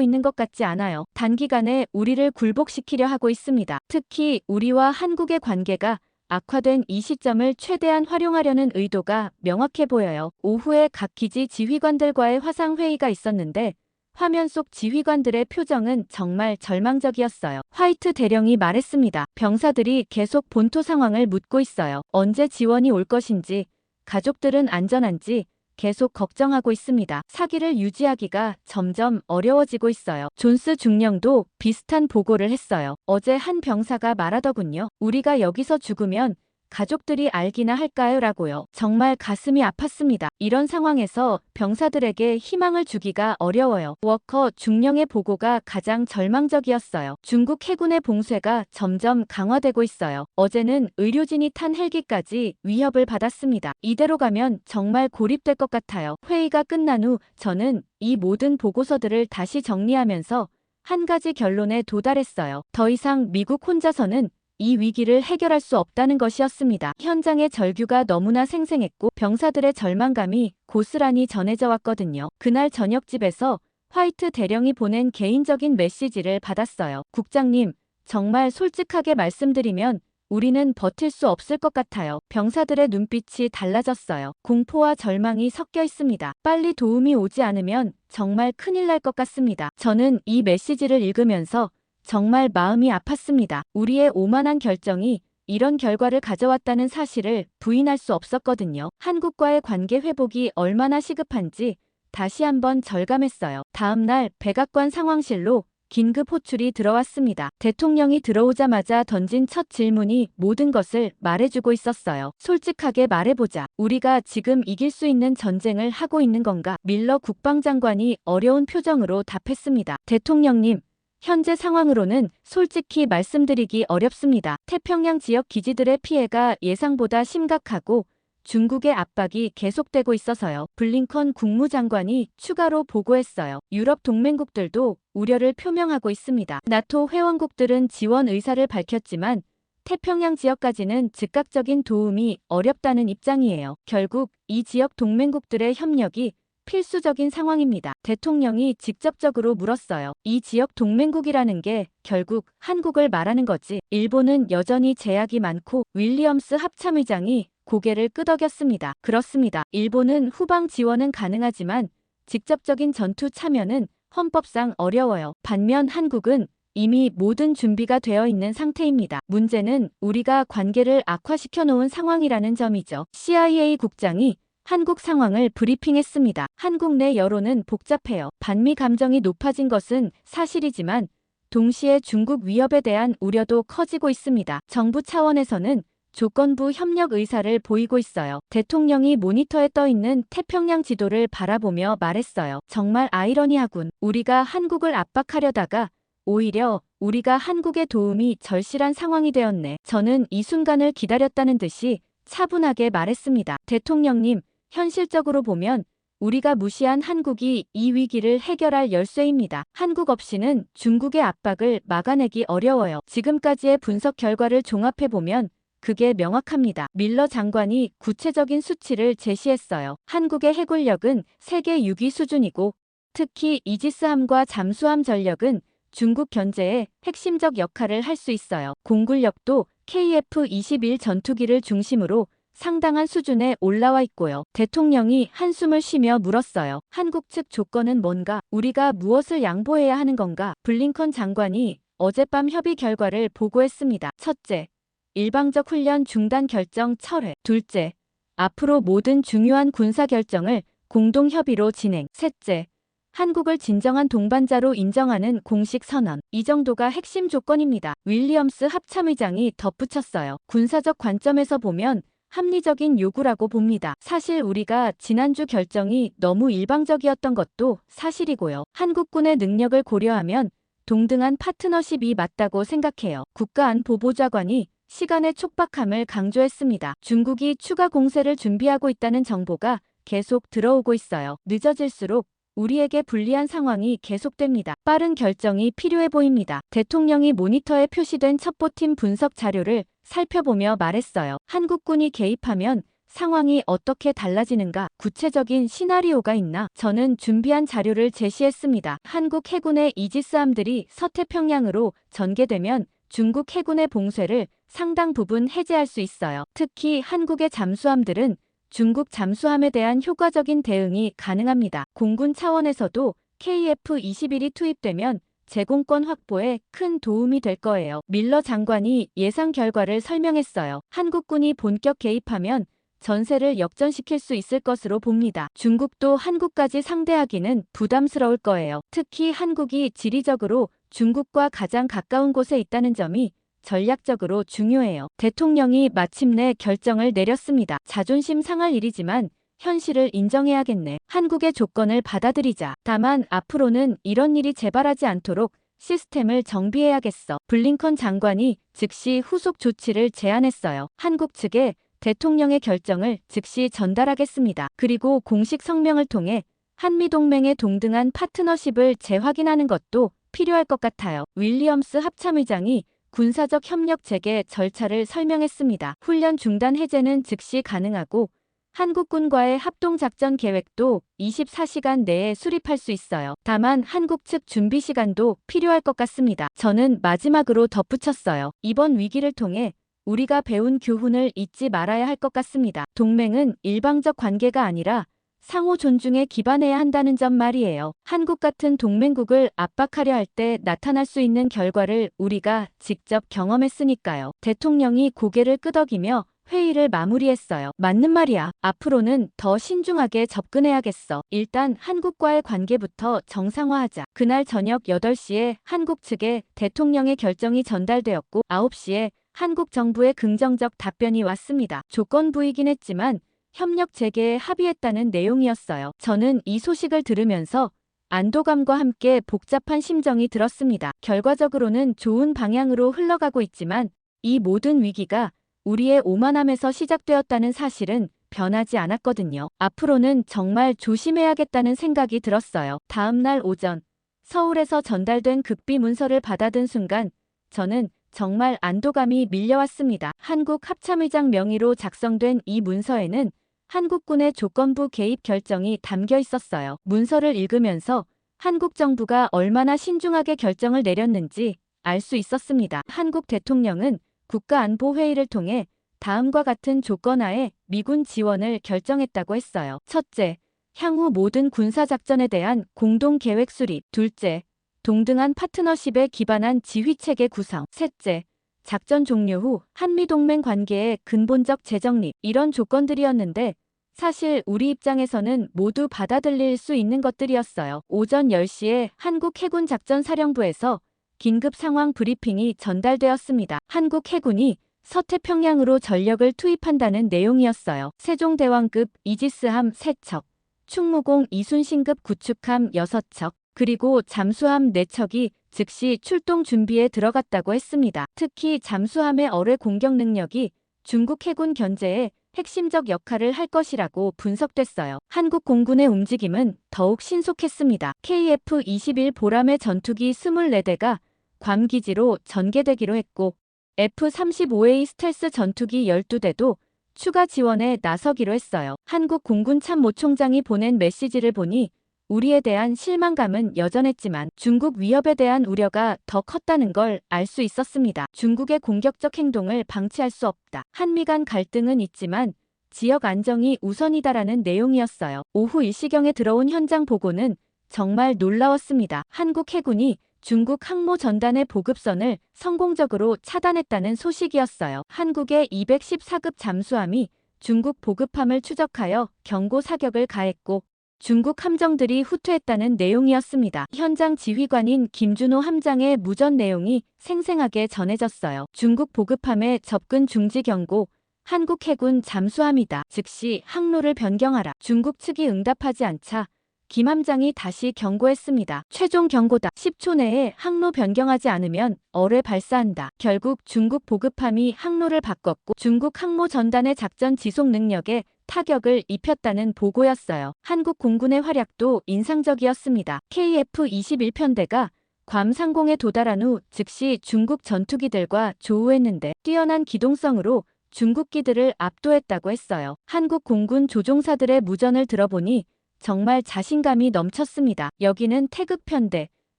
있는 것 같지 않아요. 단기간에 우리를 굴복시키려 하고 있습니다. 특히 우리와 한국의 관계가 악화된 이 시점을 최대한 활용하려는 의도가 명확해 보여요. 오후에 각 기지 지휘관들과의 화상회의가 있었는데 화면 속 지휘관들의 표정은 정말 절망적이었어요. 화이트 대령이 말했습니다. 병사들이 계속 본토 상황을 묻고 있어요. 언제 지원이 올 것인지, 가족들은 안전한지 계속 걱정하고 있습니다. 사기를 유지하기가 점점 어려워지고 있어요. 존스 중령도 비슷한 보고를 했어요. 어제 한 병사가 말하더군요. 우리가 여기서 죽으면 가족들이 알기나 할까요? 라고요. 정말 가슴이 아팠습니다. 이런 상황에서 병사들에게 희망을 주기가 어려워요. 워커 중령의 보고가 가장 절망적이었어요. 중국 해군의 봉쇄가 점점 강화되고 있어요. 어제는 의료진이 탄 헬기까지 위협을 받았습니다. 이대로 가면 정말 고립될 것 같아요. 회의가 끝난 후 저는 이 모든 보고서들을 다시 정리하면서 한 가지 결론에 도달했어요. 더 이상 미국 혼자서는 이 위기를 해결할 수 없다는 것이었습니다. 현장의 절규가 너무나 생생했고 병사들의 절망감이 고스란히 전해져 왔거든요. 그날 저녁집에서 화이트 대령이 보낸 개인적인 메시지를 받았어요. 국장님, 정말 솔직하게 말씀드리면 우리는 버틸 수 없을 것 같아요. 병사들의 눈빛이 달라졌어요. 공포와 절망이 섞여 있습니다. 빨리 도움이 오지 않으면 정말 큰일 날 것 같습니다. 저는 이 메시지를 읽으면서 정말 마음이 아팠습니다. 우리의 오만한 결정이 이런 결과를 가져왔다는 사실을 부인할 수 없었거든요. 한국과의 관계 회복이 얼마나 시급한지 다시 한번 절감했어요. 다음 날 백악관 상황실로 긴급 호출이 들어왔습니다. 대통령이 들어오자마자 던진 첫 질문이 모든 것을 말해주고 있었어요. 솔직하게 말해보자. 우리가 지금 이길 수 있는 전쟁을 하고 있는 건가? 밀러 국방장관이 어려운 표정으로 답했습니다. 대통령님, 현재 상황으로는 솔직히 말씀드리기 어렵습니다. 태평양 지역 기지들의 피해가 예상보다 심각하고 중국의 압박이 계속되고 있어서요. 블링컨 국무장관이 추가로 보고했어요. 유럽 동맹국들도 우려를 표명하고 있습니다. 나토 회원국들은 지원 의사를 밝혔지만 태평양 지역까지는 즉각적인 도움이 어렵다는 입장이에요. 결국 이 지역 동맹국들의 협력이 필수적인 상황입니다. 대통령이 직접적으로 물었어요. 이 지역 동맹국이라는 게 결국 한국을 말하는 거지. 일본은 여전히 제약이 많고 윌리엄스 합참의장이 고개를 끄덕였습니다. 그렇습니다. 일본은 후방 지원은 가능하지만 직접적인 전투 참여는 헌법상 어려워요. 반면 한국은 이미 모든 준비가 되어 있는 상태입니다. 문제는 우리가 관계를 악화시켜 놓은 상황이라는 점이죠. CIA 국장이 한국 상황을 브리핑했습니다. 한국 내 여론은 복잡해요. 반미 감정이 높아진 것은 사실이지만 동시에 중국 위협에 대한 우려도 커지고 있습니다. 정부 차원에서는 조건부 협력 의사를 보이고 있어요. 대통령이 모니터에 떠 있는 태평양 지도를 바라보며 말했어요. 정말 아이러니하군. 우리가 한국을 압박하려다가 오히려 우리가 한국의 도움이 절실한 상황이 되었네. 저는 이 순간을 기다렸다는 듯이 차분하게 말했습니다. 대통령님, 현실적으로 보면 우리가 무시한 한국이 이 위기를 해결할 열쇠입니다. 한국 없이는 중국의 압박을 막아내기 어려워요. 지금까지의 분석 결과를 종합해보면 그게 명확합니다. 밀러 장관이 구체적인 수치를 제시했어요. 한국의 해군력은 세계 6위 수준이고 특히 이지스함과 잠수함 전력은 중국 견제에 핵심적 역할을 할 수 있어요. 공군력도 KF-21 전투기를 중심으로 상당한 수준에 올라와 있고요. 대통령이 한숨을 쉬며 물었어요. 한국 측 조건은 뭔가? 우리가 무엇을 양보해야 하는 건가? 블링컨 장관이 어젯밤 협의 결과를 보고했습니다. 첫째, 일방적 훈련 중단 결정 철회. 둘째, 앞으로 모든 중요한 군사 결정을 공동 협의로 진행. 셋째, 한국을 진정한 동반자로 인정하는 공식 선언. 이 정도가 핵심 조건입니다. 윌리엄스 합참의장이 덧붙였어요. 군사적 관점에서 보면 합리적인 요구라고 봅니다. 사실 우리가 지난주 결정이 너무 일방적이었던 것도 사실이고요. 한국군의 능력을 고려하면 동등한 파트너십이 맞다고 생각해요. 국가안보보좌관이 시간의 촉박함을 강조했습니다. 중국이 추가 공세를 준비하고 있다는 정보가 계속 들어오고 있어요. 늦어질수록 우리에게 불리한 상황이 계속됩니다. 빠른 결정이 필요해 보입니다. 대통령이 모니터에 표시된 첩보팀 분석 자료를 살펴보며 말했어요. 한국군이 개입하면 상황이 어떻게 달라지는가? 구체적인 시나리오가 있나? 저는 준비한 자료를 제시했습니다. 한국 해군의 이지스함들이 서태평양으로 전개되면 중국 해군의 봉쇄를 상당 부분 해제할 수 있어요. 특히 한국의 잠수함들은 중국 잠수함에 대한 효과적인 대응이 가능합니다. 공군 차원에서도 KF-21이 투입되면 제공권 확보에 큰 도움이 될 거예요. 밀러 장관이 예상 결과를 설명했어요. 한국군이 본격 개입하면 전세를 역전시킬 수 있을 것으로 봅니다. 중국도 한국까지 상대하기는 부담스러울 거예요. 특히 한국이 지리적으로 중국과 가장 가까운 곳에 있다는 점이 전략적으로 중요해요. 대통령이 마침내 결정을 내렸습니다. 자존심 상할 일이지만 현실을 인정해야겠네. 한국의 조건을 받아들이자. 다만 앞으로는 이런 일이 재발하지 않도록 시스템을 정비해야겠어. 블링컨 장관이 즉시 후속 조치를 제안했어요. 한국 측에 대통령의 결정을 즉시 전달하겠습니다. 그리고 공식 성명을 통해 한미동맹의 동등한 파트너십을 재확인하는 것도 필요할 것 같아요. 윌리엄스 합참의장이 군사적 협력 재개 절차를 설명했습니다. 훈련 중단 해제는 즉시 가능하고 한국군과의 합동작전 계획도 24시간 내에 수립할 수 있어요. 다만 한국 측 준비 시간도 필요할 것 같습니다. 저는 마지막으로 덧붙였어요. 이번 위기를 통해 우리가 배운 교훈을 잊지 말아야 할 것 같습니다. 동맹은 일방적 관계가 아니라 상호 존중에 기반해야 한다는 점 말이에요. 한국 같은 동맹국을 압박하려 할 때 나타날 수 있는 결과를 우리가 직접 경험했으니까요. 대통령이 고개를 끄덕이며 회의를 마무리했어요. 맞는 말이야. 앞으로는 더 신중하게 접근해야겠어. 일단 한국과의 관계부터 정상화하자. 그날 저녁 8시에 한국 측에 대통령의 결정이 전달되었고 9시에 한국 정부의 긍정적 답변이 왔습니다. 조건부이긴 했지만 협력 재개에 합의했다는 내용이었어요. 저는 이 소식을 들으면서 안도감과 함께 복잡한 심정이 들었습니다. 결과적으로는 좋은 방향으로 흘러가고 있지만 이 모든 위기가 우리의 오만함에서 시작되었다는 사실은 변하지 않았거든요. 앞으로는 정말 조심해야겠다는 생각이 들었어요. 다음 날 오전 서울에서 전달된 극비 문서를 받아든 순간 저는 정말 안도감이 밀려왔습니다. 한국 합참의장 명의로 작성된 이 문서에는 한국군의 조건부 개입 결정이 담겨 있었어요. 문서를 읽으면서 한국 정부가 얼마나 신중하게 결정을 내렸는지 알 수 있었습니다. 한국 대통령은 국가안보회의를 통해 다음과 같은 조건하에 미군 지원을 결정했다고 했어요. 첫째, 향후 모든 군사작전에 대한 공동계획 수립. 둘째, 동등한 파트너십에 기반한 지휘체계 구성. 셋째, 작전 종료 후 한미동맹 관계의 근본적 재정립. 이런 조건들이었는데 사실 우리 입장에서는 모두 받아들일 수 있는 것들이었어요. 오전 10시에 한국해군작전사령부에서 긴급 상황 브리핑이 전달되었습니다. 한국 해군이 서태평양으로 전력을 투입한다는 내용이었어요. 세종대왕급 이지스함 3척, 충무공 이순신급 구축함 6척, 그리고 잠수함 4척이 즉시 출동 준비에 들어갔다고 했습니다. 특히 잠수함의 어뢰 공격 능력이 중국 해군 견제에 핵심적 역할을 할 것이라고 분석됐어요. 한국 공군의 움직임은 더욱 신속했습니다. KF-21 보람의 전투기 24대가 괌 기지로 전개되기로 했고 F-35A 스텔스 전투기 12대도 추가 지원에 나서기로 했어요. 한국 공군 참모총장이 보낸 메시지를 보니 우리에 대한 실망감은 여전했지만 중국 위협에 대한 우려가 더 컸다는 걸 알 수 있었습니다. 중국의 공격적 행동을 방치할 수 없다. 한미 간 갈등은 있지만 지역 안정이 우선이다라는 내용이었어요. 오후 1시경에 들어온 현장 보고는 정말 놀라웠습니다. 한국 해군이 중국 항모 전단의 보급선을 성공적으로 차단했다는 소식이었어요. 한국의 214급 잠수함이 중국 보급함을 추적하여 경고 사격을 가했고 중국 함정들이 후퇴했다는 내용이었습니다. 현장 지휘관인 김준호 함장의 무전 내용이 생생하게 전해졌어요. 중국 보급함의 접근 중지 경고, 한국 해군 잠수함이다. 즉시 항로를 변경하라. 중국 측이 응답하지 않자 김함장이 다시 경고했습니다. 최종 경고다. 10초 내에 항로 변경하지 않으면 어뢰 발사한다. 결국 중국 보급함이 항로를 바꿨고 중국 항모 전단의 작전 지속 능력에 타격을 입혔다는 보고였어요. 한국 공군의 활약도 인상적이었습니다. KF-21편대가 괌 상공에 도달한 후 즉시 중국 전투기들과 조우했는데 뛰어난 기동성으로 중국기들을 압도했다고 했어요. 한국 공군 조종사들의 무전을 들어보니 정말 자신감이 넘쳤습니다. 여기는 태극편대,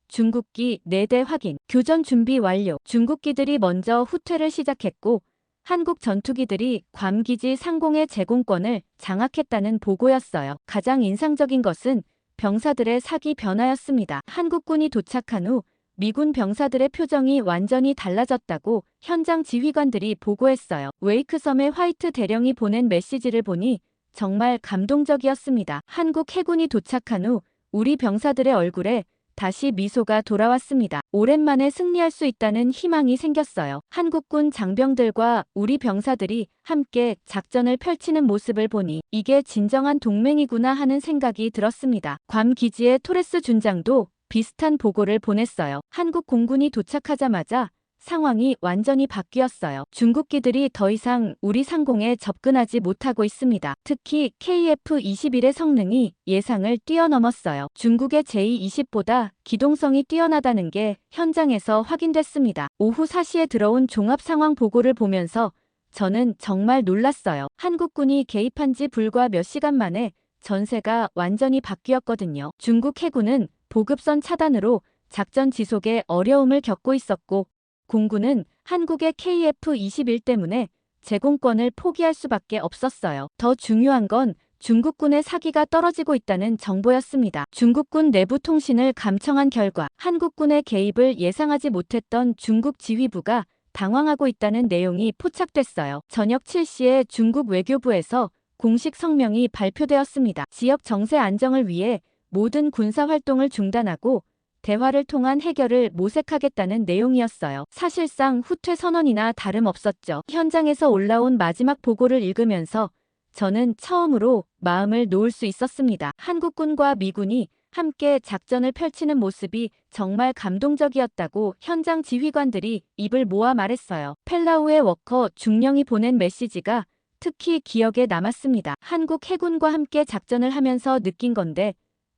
중국기 4대 확인, 교전 준비 완료. 중국기들이 먼저 후퇴를 시작했고 한국 전투기들이 괌 기지 상공의 제공권을 장악했다는 보고였어요. 가장 인상적인 것은 병사들의 사기 변화였습니다. 한국군이 도착한 후 미군 병사들의 표정이 완전히 달라졌다고 현장 지휘관들이 보고했어요. 웨이크섬의 화이트 대령이 보낸 메시지를 보니 정말 감동적이었습니다. 한국 해군이 도착한 후 우리 병사들의 얼굴에 다시 미소가 돌아왔습니다. 오랜만에 승리할 수 있다는 희망이 생겼어요. 한국군 장병들과 우리 병사들이 함께 작전을 펼치는 모습을 보니 이게 진정한 동맹이구나 하는 생각이 들었습니다. 괌 기지의 토레스 준장도 비슷한 보고를 보냈어요. 한국 공군이 도착하자마자 상황이 완전히 바뀌었어요. 중국기들이 더 이상 우리 상공에 접근하지 못하고 있습니다. 특히 KF-21의 성능이 예상을 뛰어넘었어요. 중국의 J-20보다 기동성이 뛰어나다는 게 현장에서 확인됐습니다. 오후 4시에 들어온 종합 상황 보고를 보면서 저는 정말 놀랐어요. 한국군이 개입한 지 불과 몇 시간 만에 전세가 완전히 바뀌었거든요. 중국 해군은 보급선 차단으로 작전 지속에 어려움을 겪고 있었고 공군은 한국의 KF-21 때문에 제공권을 포기할 수밖에 없었어요. 더 중요한 건 중국군의 사기가 떨어지고 있다는 정보였습니다. 중국군 내부 통신을 감청한 결과 한국군의 개입을 예상하지 못했던 중국 지휘부가 당황하고 있다는 내용이 포착됐어요. 저녁 7시에 중국 외교부에서 공식 성명이 발표되었습니다. 지역 정세 안정을 위해 모든 군사 활동을 중단하고 대화를 통한 해결을 모색하겠다는 내용이었어요. 사실상 후퇴 선언이나 다름없었죠. 현장에서 올라온 마지막 보고를 읽으면서 저는 처음으로 마음을 놓을 수 있었습니다. 한국군과 미군이 함께 작전을 펼치는 모습이 정말 감동적이었다고 현장 지휘관들이 입을 모아 말했어요. 펠라우의 워커 중령이 보낸 메시지가 특히 기억에 남았습니다. 한국 해군과 함께 작전을 하면서 느낀 건데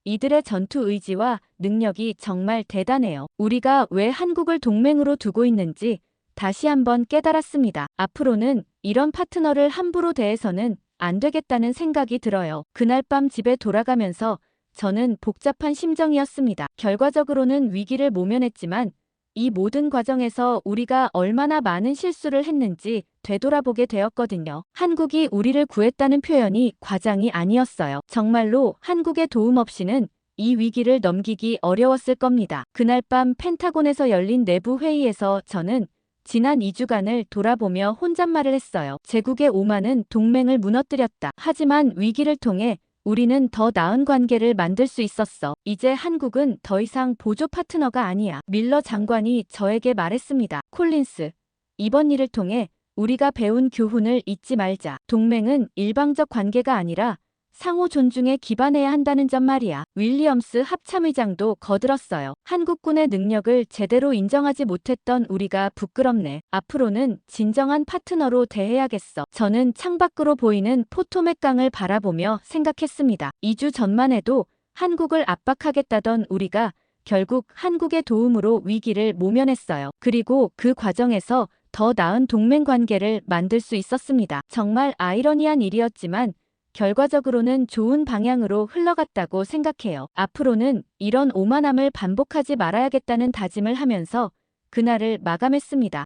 이들의 전투 의지와 능력이 정말 대단해요. 우리가 왜 한국을 동맹으로 두고 있는지 다시 한번 깨달았습니다. 앞으로는 이런 파트너를 함부로 대해서는 안 되겠다는 생각이 들어요. 그날 밤 집에 돌아가면서 저는 복잡한 심정이었습니다. 결과적으로는 위기를 모면했지만 이 모든 과정에서 우리가 얼마나 많은 실수를 했는지 되돌아보게 되었거든요. 한국이 우리를 구했다는 표현이 과장이 아니었어요. 정말로 한국의 도움 없이는 이 위기를 넘기기 어려웠을 겁니다. 그날 밤 펜타곤에서 열린 내부 회의에서 저는 지난 2주간을 돌아보며 혼잣말을 했어요. 제국의 오만은 동맹을 무너뜨렸다. 하지만 위기를 통해 우리는 더 나은 관계를 만들 수 있었어. 이제 한국은 더 이상 보조 파트너가 아니야. 밀러 장관이 저에게 말했습니다. 콜린스, 이번 일을 통해 우리가 배운 교훈을 잊지 말자. 동맹은 일방적 관계가 아니라 상호 존중에 기반해야 한다는 점 말이야. 윌리엄스 합참의장도 거들었어요. 한국군의 능력을 제대로 인정하지 못했던 우리가 부끄럽네. 앞으로는 진정한 파트너로 대해야겠어. 저는 창밖으로 보이는 포토맥 강을 바라보며 생각했습니다. 2주 전만 해도 한국을 압박하겠다던 우리가 결국 한국의 도움으로 위기를 모면했어요. 그리고 그 과정에서 더 나은 동맹 관계를 만들 수 있었습니다. 정말 아이러니한 일이었지만 결과적으로는 좋은 방향으로 흘러갔다고 생각해요. 앞으로는 이런 오만함을 반복하지 말아야겠다는 다짐을 하면서 그날을 마감했습니다.